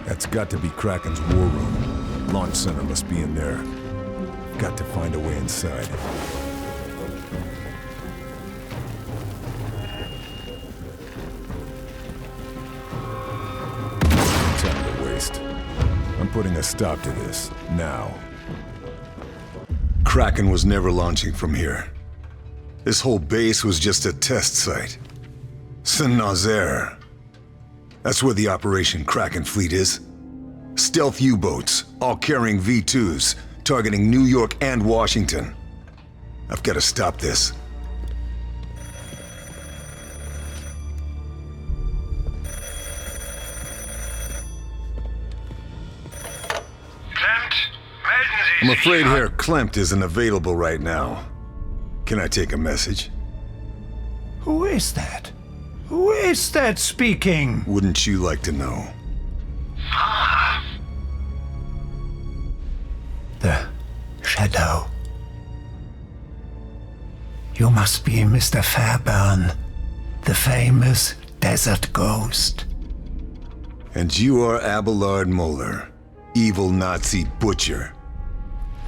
That's got to be Kraken's war room. Launch center must be in there. Got to find a way inside. No time to waste. I'm putting a stop to this, now. Kraken was never launching from here. This whole base was just a test site. Saint-Nazaire. That's where the Operation Kraken fleet is. Stealth U-boats, all carrying V2s, targeting New York and Washington. I've got to stop this. I'm afraid Herr Klempt isn't available right now. Can I take a message? Who is that? Who is that speaking? Wouldn't you like to know? The Shadow. You must be Mr. Fairburne, the famous desert ghost. And you are Abelard Moeller, evil Nazi butcher.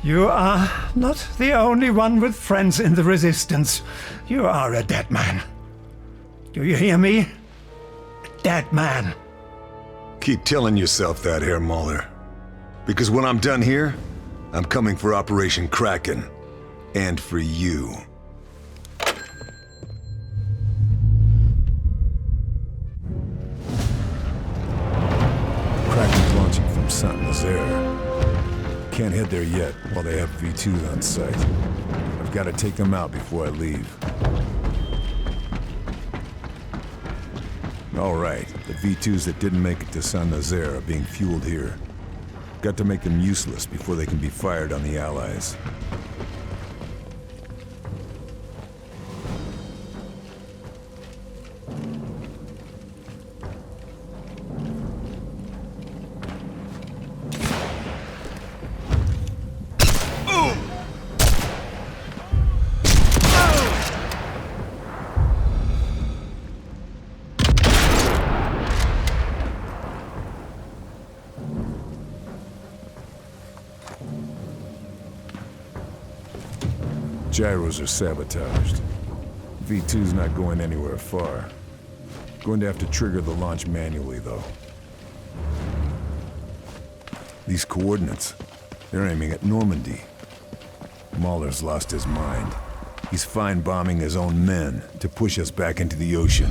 You are not the only one with friends in the Resistance. You are a dead man. Do you hear me? A dead man. Keep telling yourself that, Herr Mahler. Because when I'm done here, I'm coming for Operation Kraken. And for you. Kraken's launching from Saint-Nazaire. Can't head there yet while they have V2s on site. I've got to take them out before I leave. All right, the V2s that didn't make it to Saint-Nazaire are being fueled here. Got to make them useless before they can be fired on the Allies. Gyros are sabotaged. V2's not going anywhere far. Going to have to trigger the launch manually, though. These coordinates, they're aiming at Normandy. Mahler's lost his mind. He's fine bombing his own men to push us back into the ocean.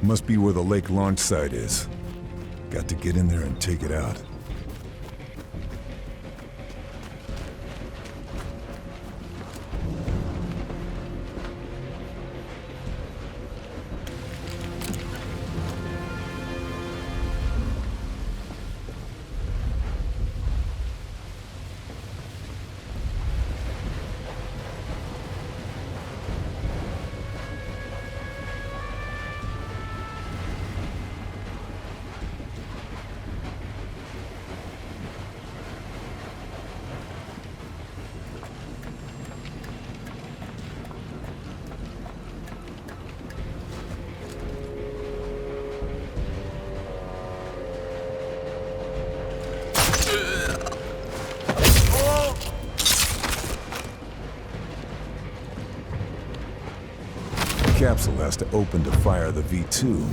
Must be where the lake launch site is. Got to get in there and take it out. Capsule has to open to fire the V2.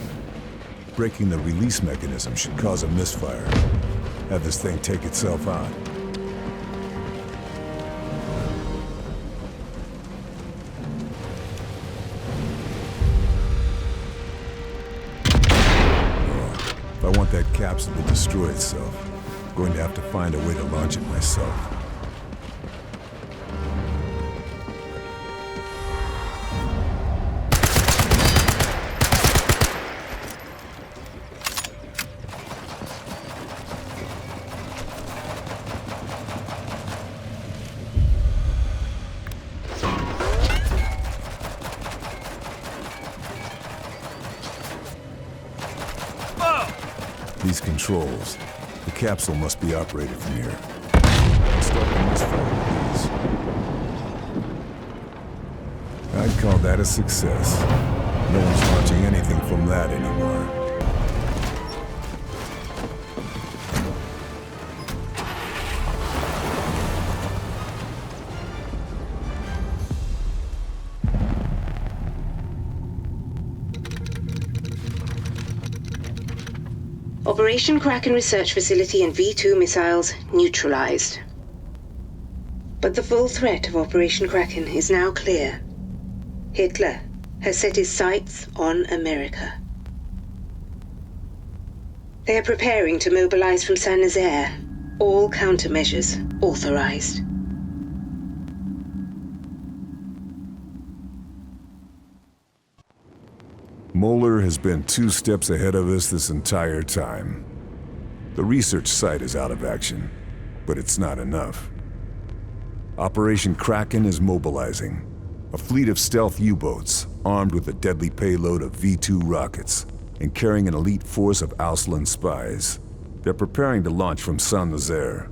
Breaking the release mechanism should cause a misfire. Have this thing take itself out. If I want that capsule to destroy itself, I'm going to have to find a way to launch it myself. These controls. The capsule must be operated from here. Start the misfire, please. I'd call that a success. No one's launching anything from that anymore. Operation Kraken research facility and V2 missiles neutralized. But the full threat of Operation Kraken is now clear. Hitler has set his sights on America. They are preparing to mobilize from Saint-Nazaire. All countermeasures authorized. Moeller has been 2 steps ahead of us this entire time. The research site is out of action, but it's not enough. Operation Kraken is mobilizing. A fleet of stealth U-boats, armed with a deadly payload of V-2 rockets, and carrying an elite force of Auslan spies. They're preparing to launch from Saint-Nazaire.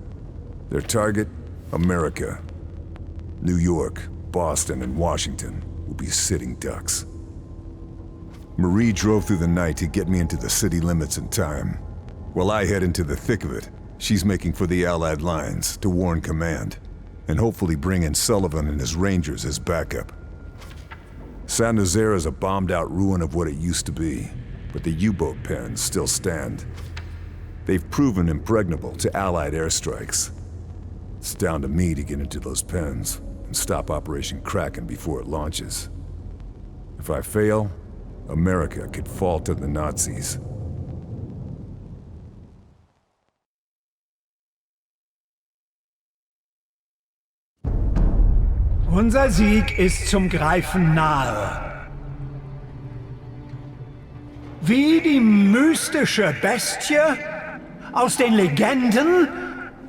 Their target? America. New York, Boston, and Washington will be sitting ducks. Marie drove through the night to get me into the city limits in time. While I head into the thick of it, she's making for the Allied lines to warn command, and hopefully bring in Sullivan and his Rangers as backup. Saint-Nazaire is a bombed-out ruin of what it used to be, but the U-boat pens still stand. They've proven impregnable to Allied airstrikes. It's down to me to get into those pens and stop Operation Kraken before it launches. If I fail, America could fall to the Nazis. Unser Sieg ist zum Greifen nahe. Wie die mystische Bestie aus den Legenden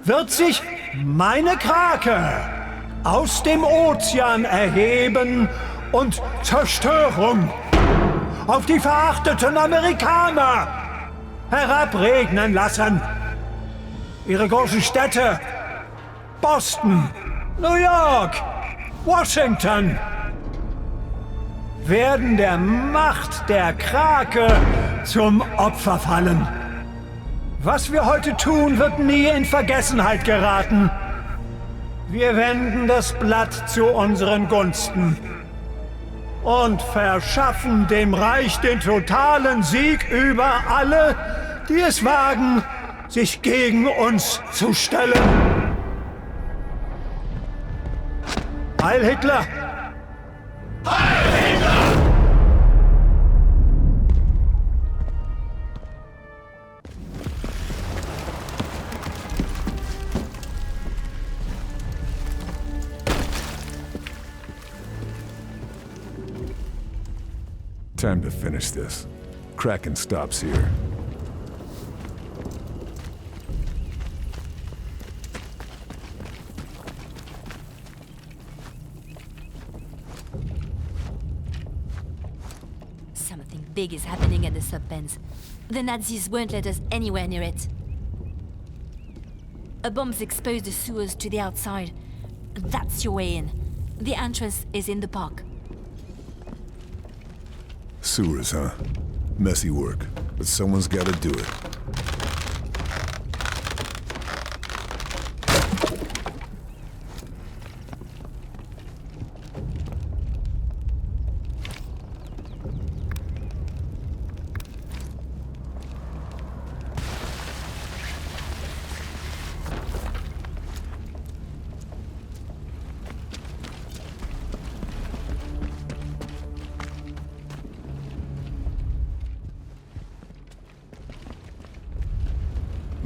wird sich meine Krake aus dem Ozean erheben und Zerstörung auf die verachteten Amerikaner herabregnen lassen. Ihre großen Städte, Boston, New York, Washington, werden der Macht der Krake zum Opfer fallen. Was wir heute tun, wird nie in Vergessenheit geraten. Wir wenden das Blatt zu unseren Gunsten und verschaffen dem Reich den totalen Sieg über alle, die es wagen, sich gegen uns zu stellen. Heil Hitler! Heil Hitler! Time to finish this. Kraken stops here. Something big is happening at the sub-pens. The Nazis won't let us anywhere near it. A bomb's exposed the sewers to the outside. That's your way in. The entrance is in the park. Sewers, huh? Messy work, but someone's gotta do it.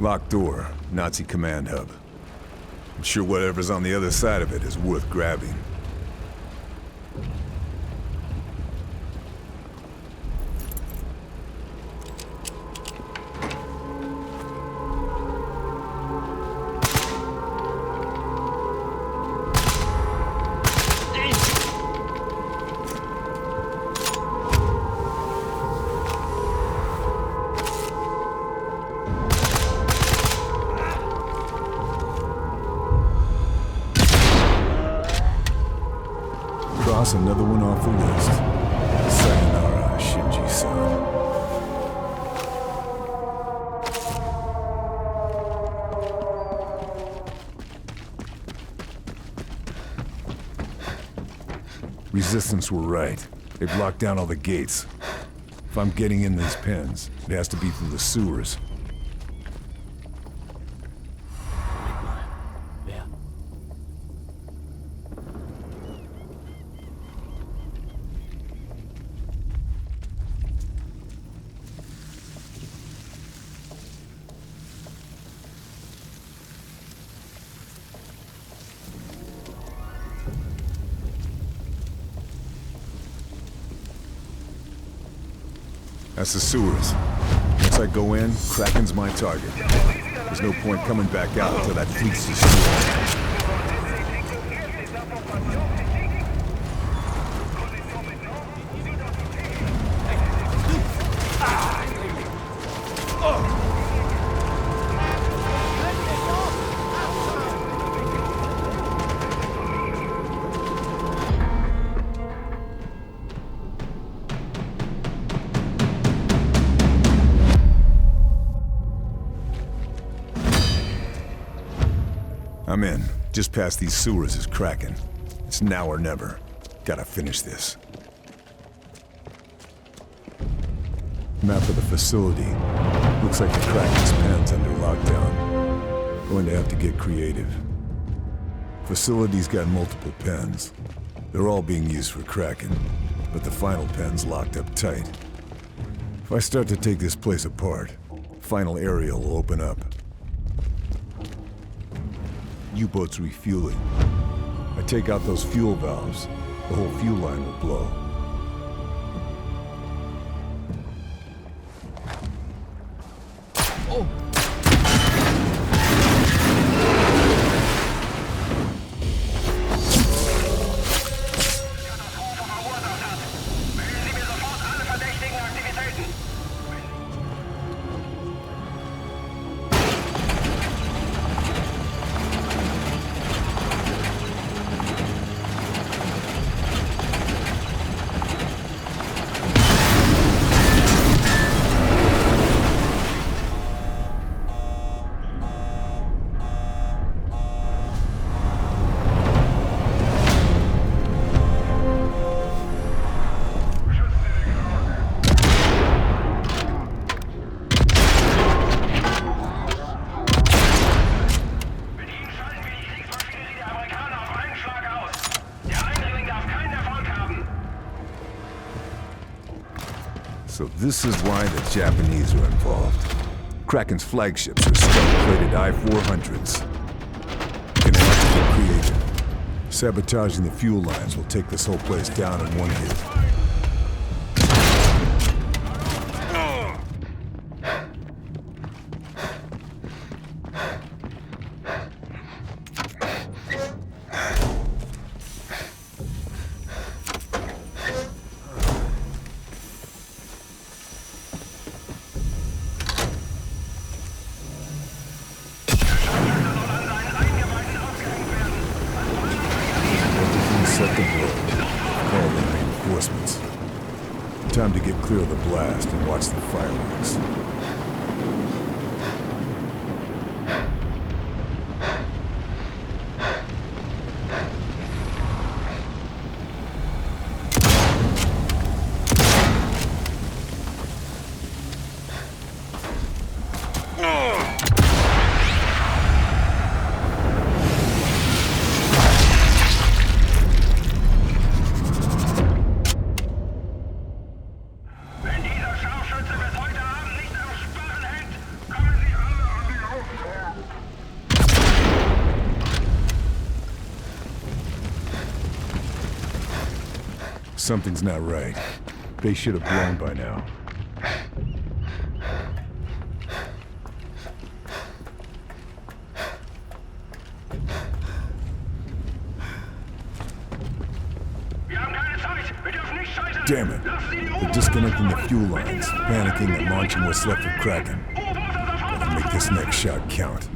Locked door, Nazi command hub. I'm sure whatever's on the other side of it is worth grabbing. Cross another one off the list. Sayonara, Shinji-san. Resistance were right. They've locked down all the gates. If I'm getting in these pens, it has to be through the sewers. That's the sewers. Once I go in, Kraken's my target. There's no point coming back out until that fleet's destroyed. I'm in. Just past these sewers is Kraken. It's now or never. Gotta finish this. Map of the facility. Looks like the Kraken's pen's under lockdown. Going to have to get creative. Facility's got multiple pens. They're all being used for Kraken, but the final pen's locked up tight. If I start to take this place apart, final area will open up. U-boat's refueling. I take out those fuel valves, the whole fuel line will blow. So this is why the Japanese are involved. Kraken's flagships are star-plated I-400s. Gonna have to get creative. Sabotaging the fuel lines will take this whole place down in one hit. Set the blow. Call in reinforcements. Time to get clear of the blast and watch the fireworks. Something's not right. They should have blown by now. Damn it. They're disconnecting the fuel lines, panicking and launching what's left of Kraken. Gotta make this next shot count.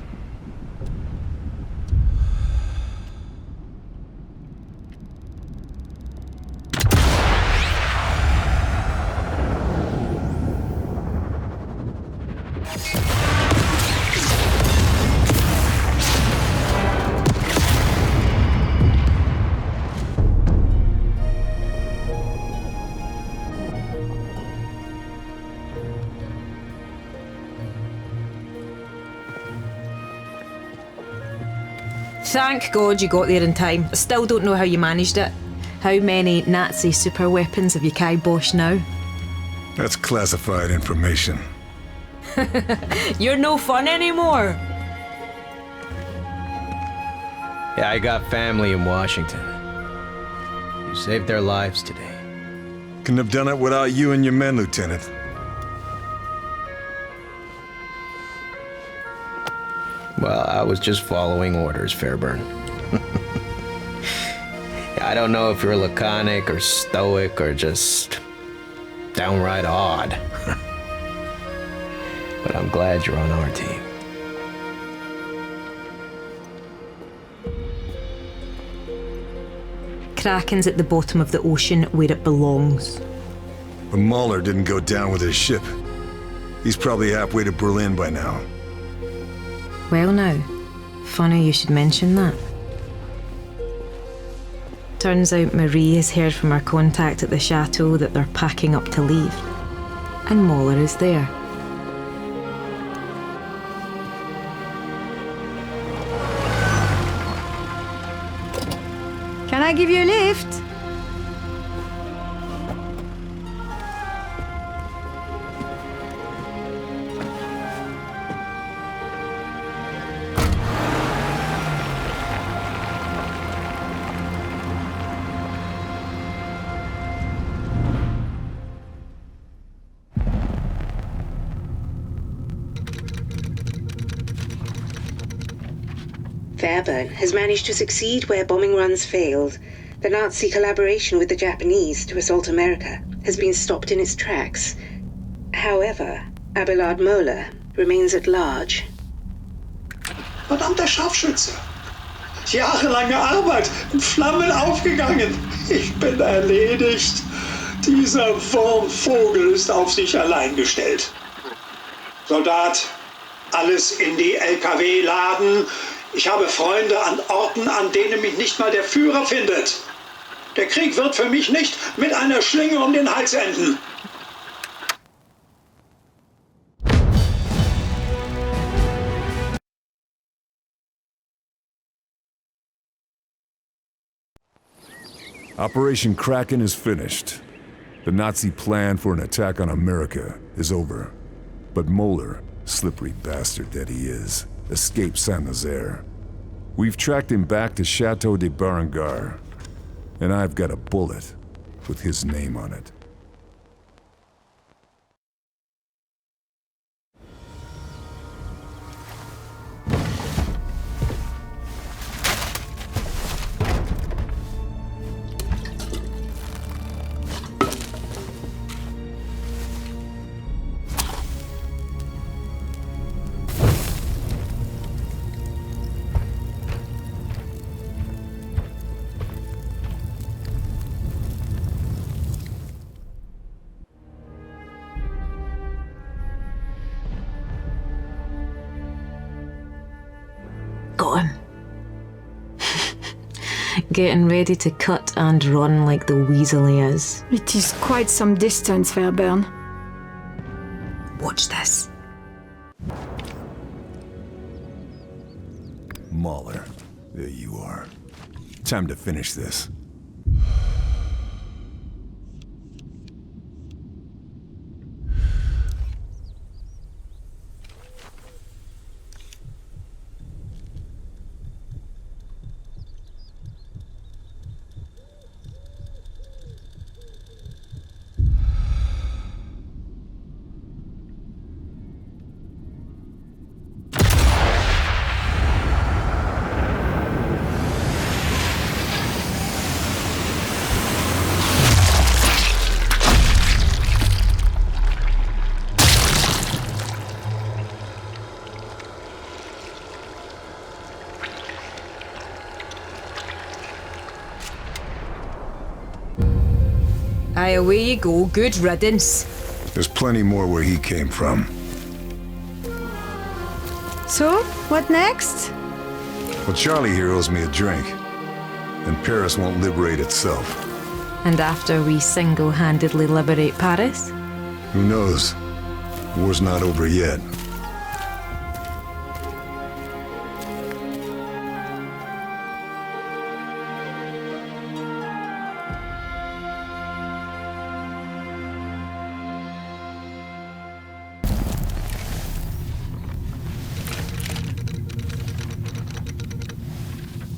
Thank God you got there in time. I still don't know how you managed it. How many Nazi super weapons have you kiboshed now? That's classified information. You're no fun anymore. Yeah, I got family in Washington. You saved their lives today. Couldn't have done it without you and your men, Lieutenant. Well, I was just following orders, Fairburne. I don't know if you're laconic or stoic or just downright odd. But I'm glad you're on our team. Kraken's at the bottom of the ocean where it belongs. But Mahler didn't go down with his ship. He's probably halfway to Berlin by now. Well now, funny you should mention that. Turns out Marie has heard from her contact at the chateau that they're packing up to leave. And Mahler is there. Can I give you a lift? Fairburne has managed to succeed where bombing runs failed. The Nazi collaboration with the Japanese to assault America has been stopped in its tracks. However, Abelard Moeller remains at large. Verdammter Scharfschütze! Jahrelange Arbeit in Flammen aufgegangen. Ich bin erledigt. Dieser Wurmvogel ist auf sich allein gestellt. Soldat, alles in die LKW laden. Ich habe Freunde an Orten, an denen mich nicht mal der Führer findet. Der Krieg wird für mich nicht mit einer Schlinge um den Hals enden. Operation Kraken is finished. The Nazi plan for an attack on America is over. But Moeller, slippery bastard that he is, escaped Saint-Nazaire. We've tracked him back to Chateau de Berengar, and I've got a bullet with his name on it. Got him. Getting ready to cut and run like the weasel he is. It is quite some distance, Fairburne. Watch this. Mahler, there you are. Time to finish this. Aye, away you go. Good riddance. There's plenty more where he came from. So, what next? Well, Charlie here owes me a drink. And Paris won't liberate itself. And after we single-handedly liberate Paris? Who knows? War's not over yet.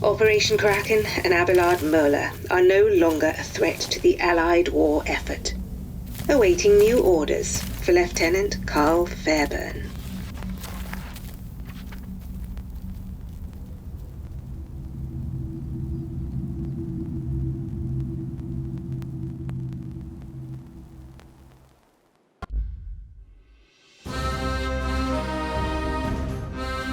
Operation Kraken and Abelard Moeller are no longer a threat to the Allied war effort. Awaiting new orders for Lieutenant Karl Fairburne.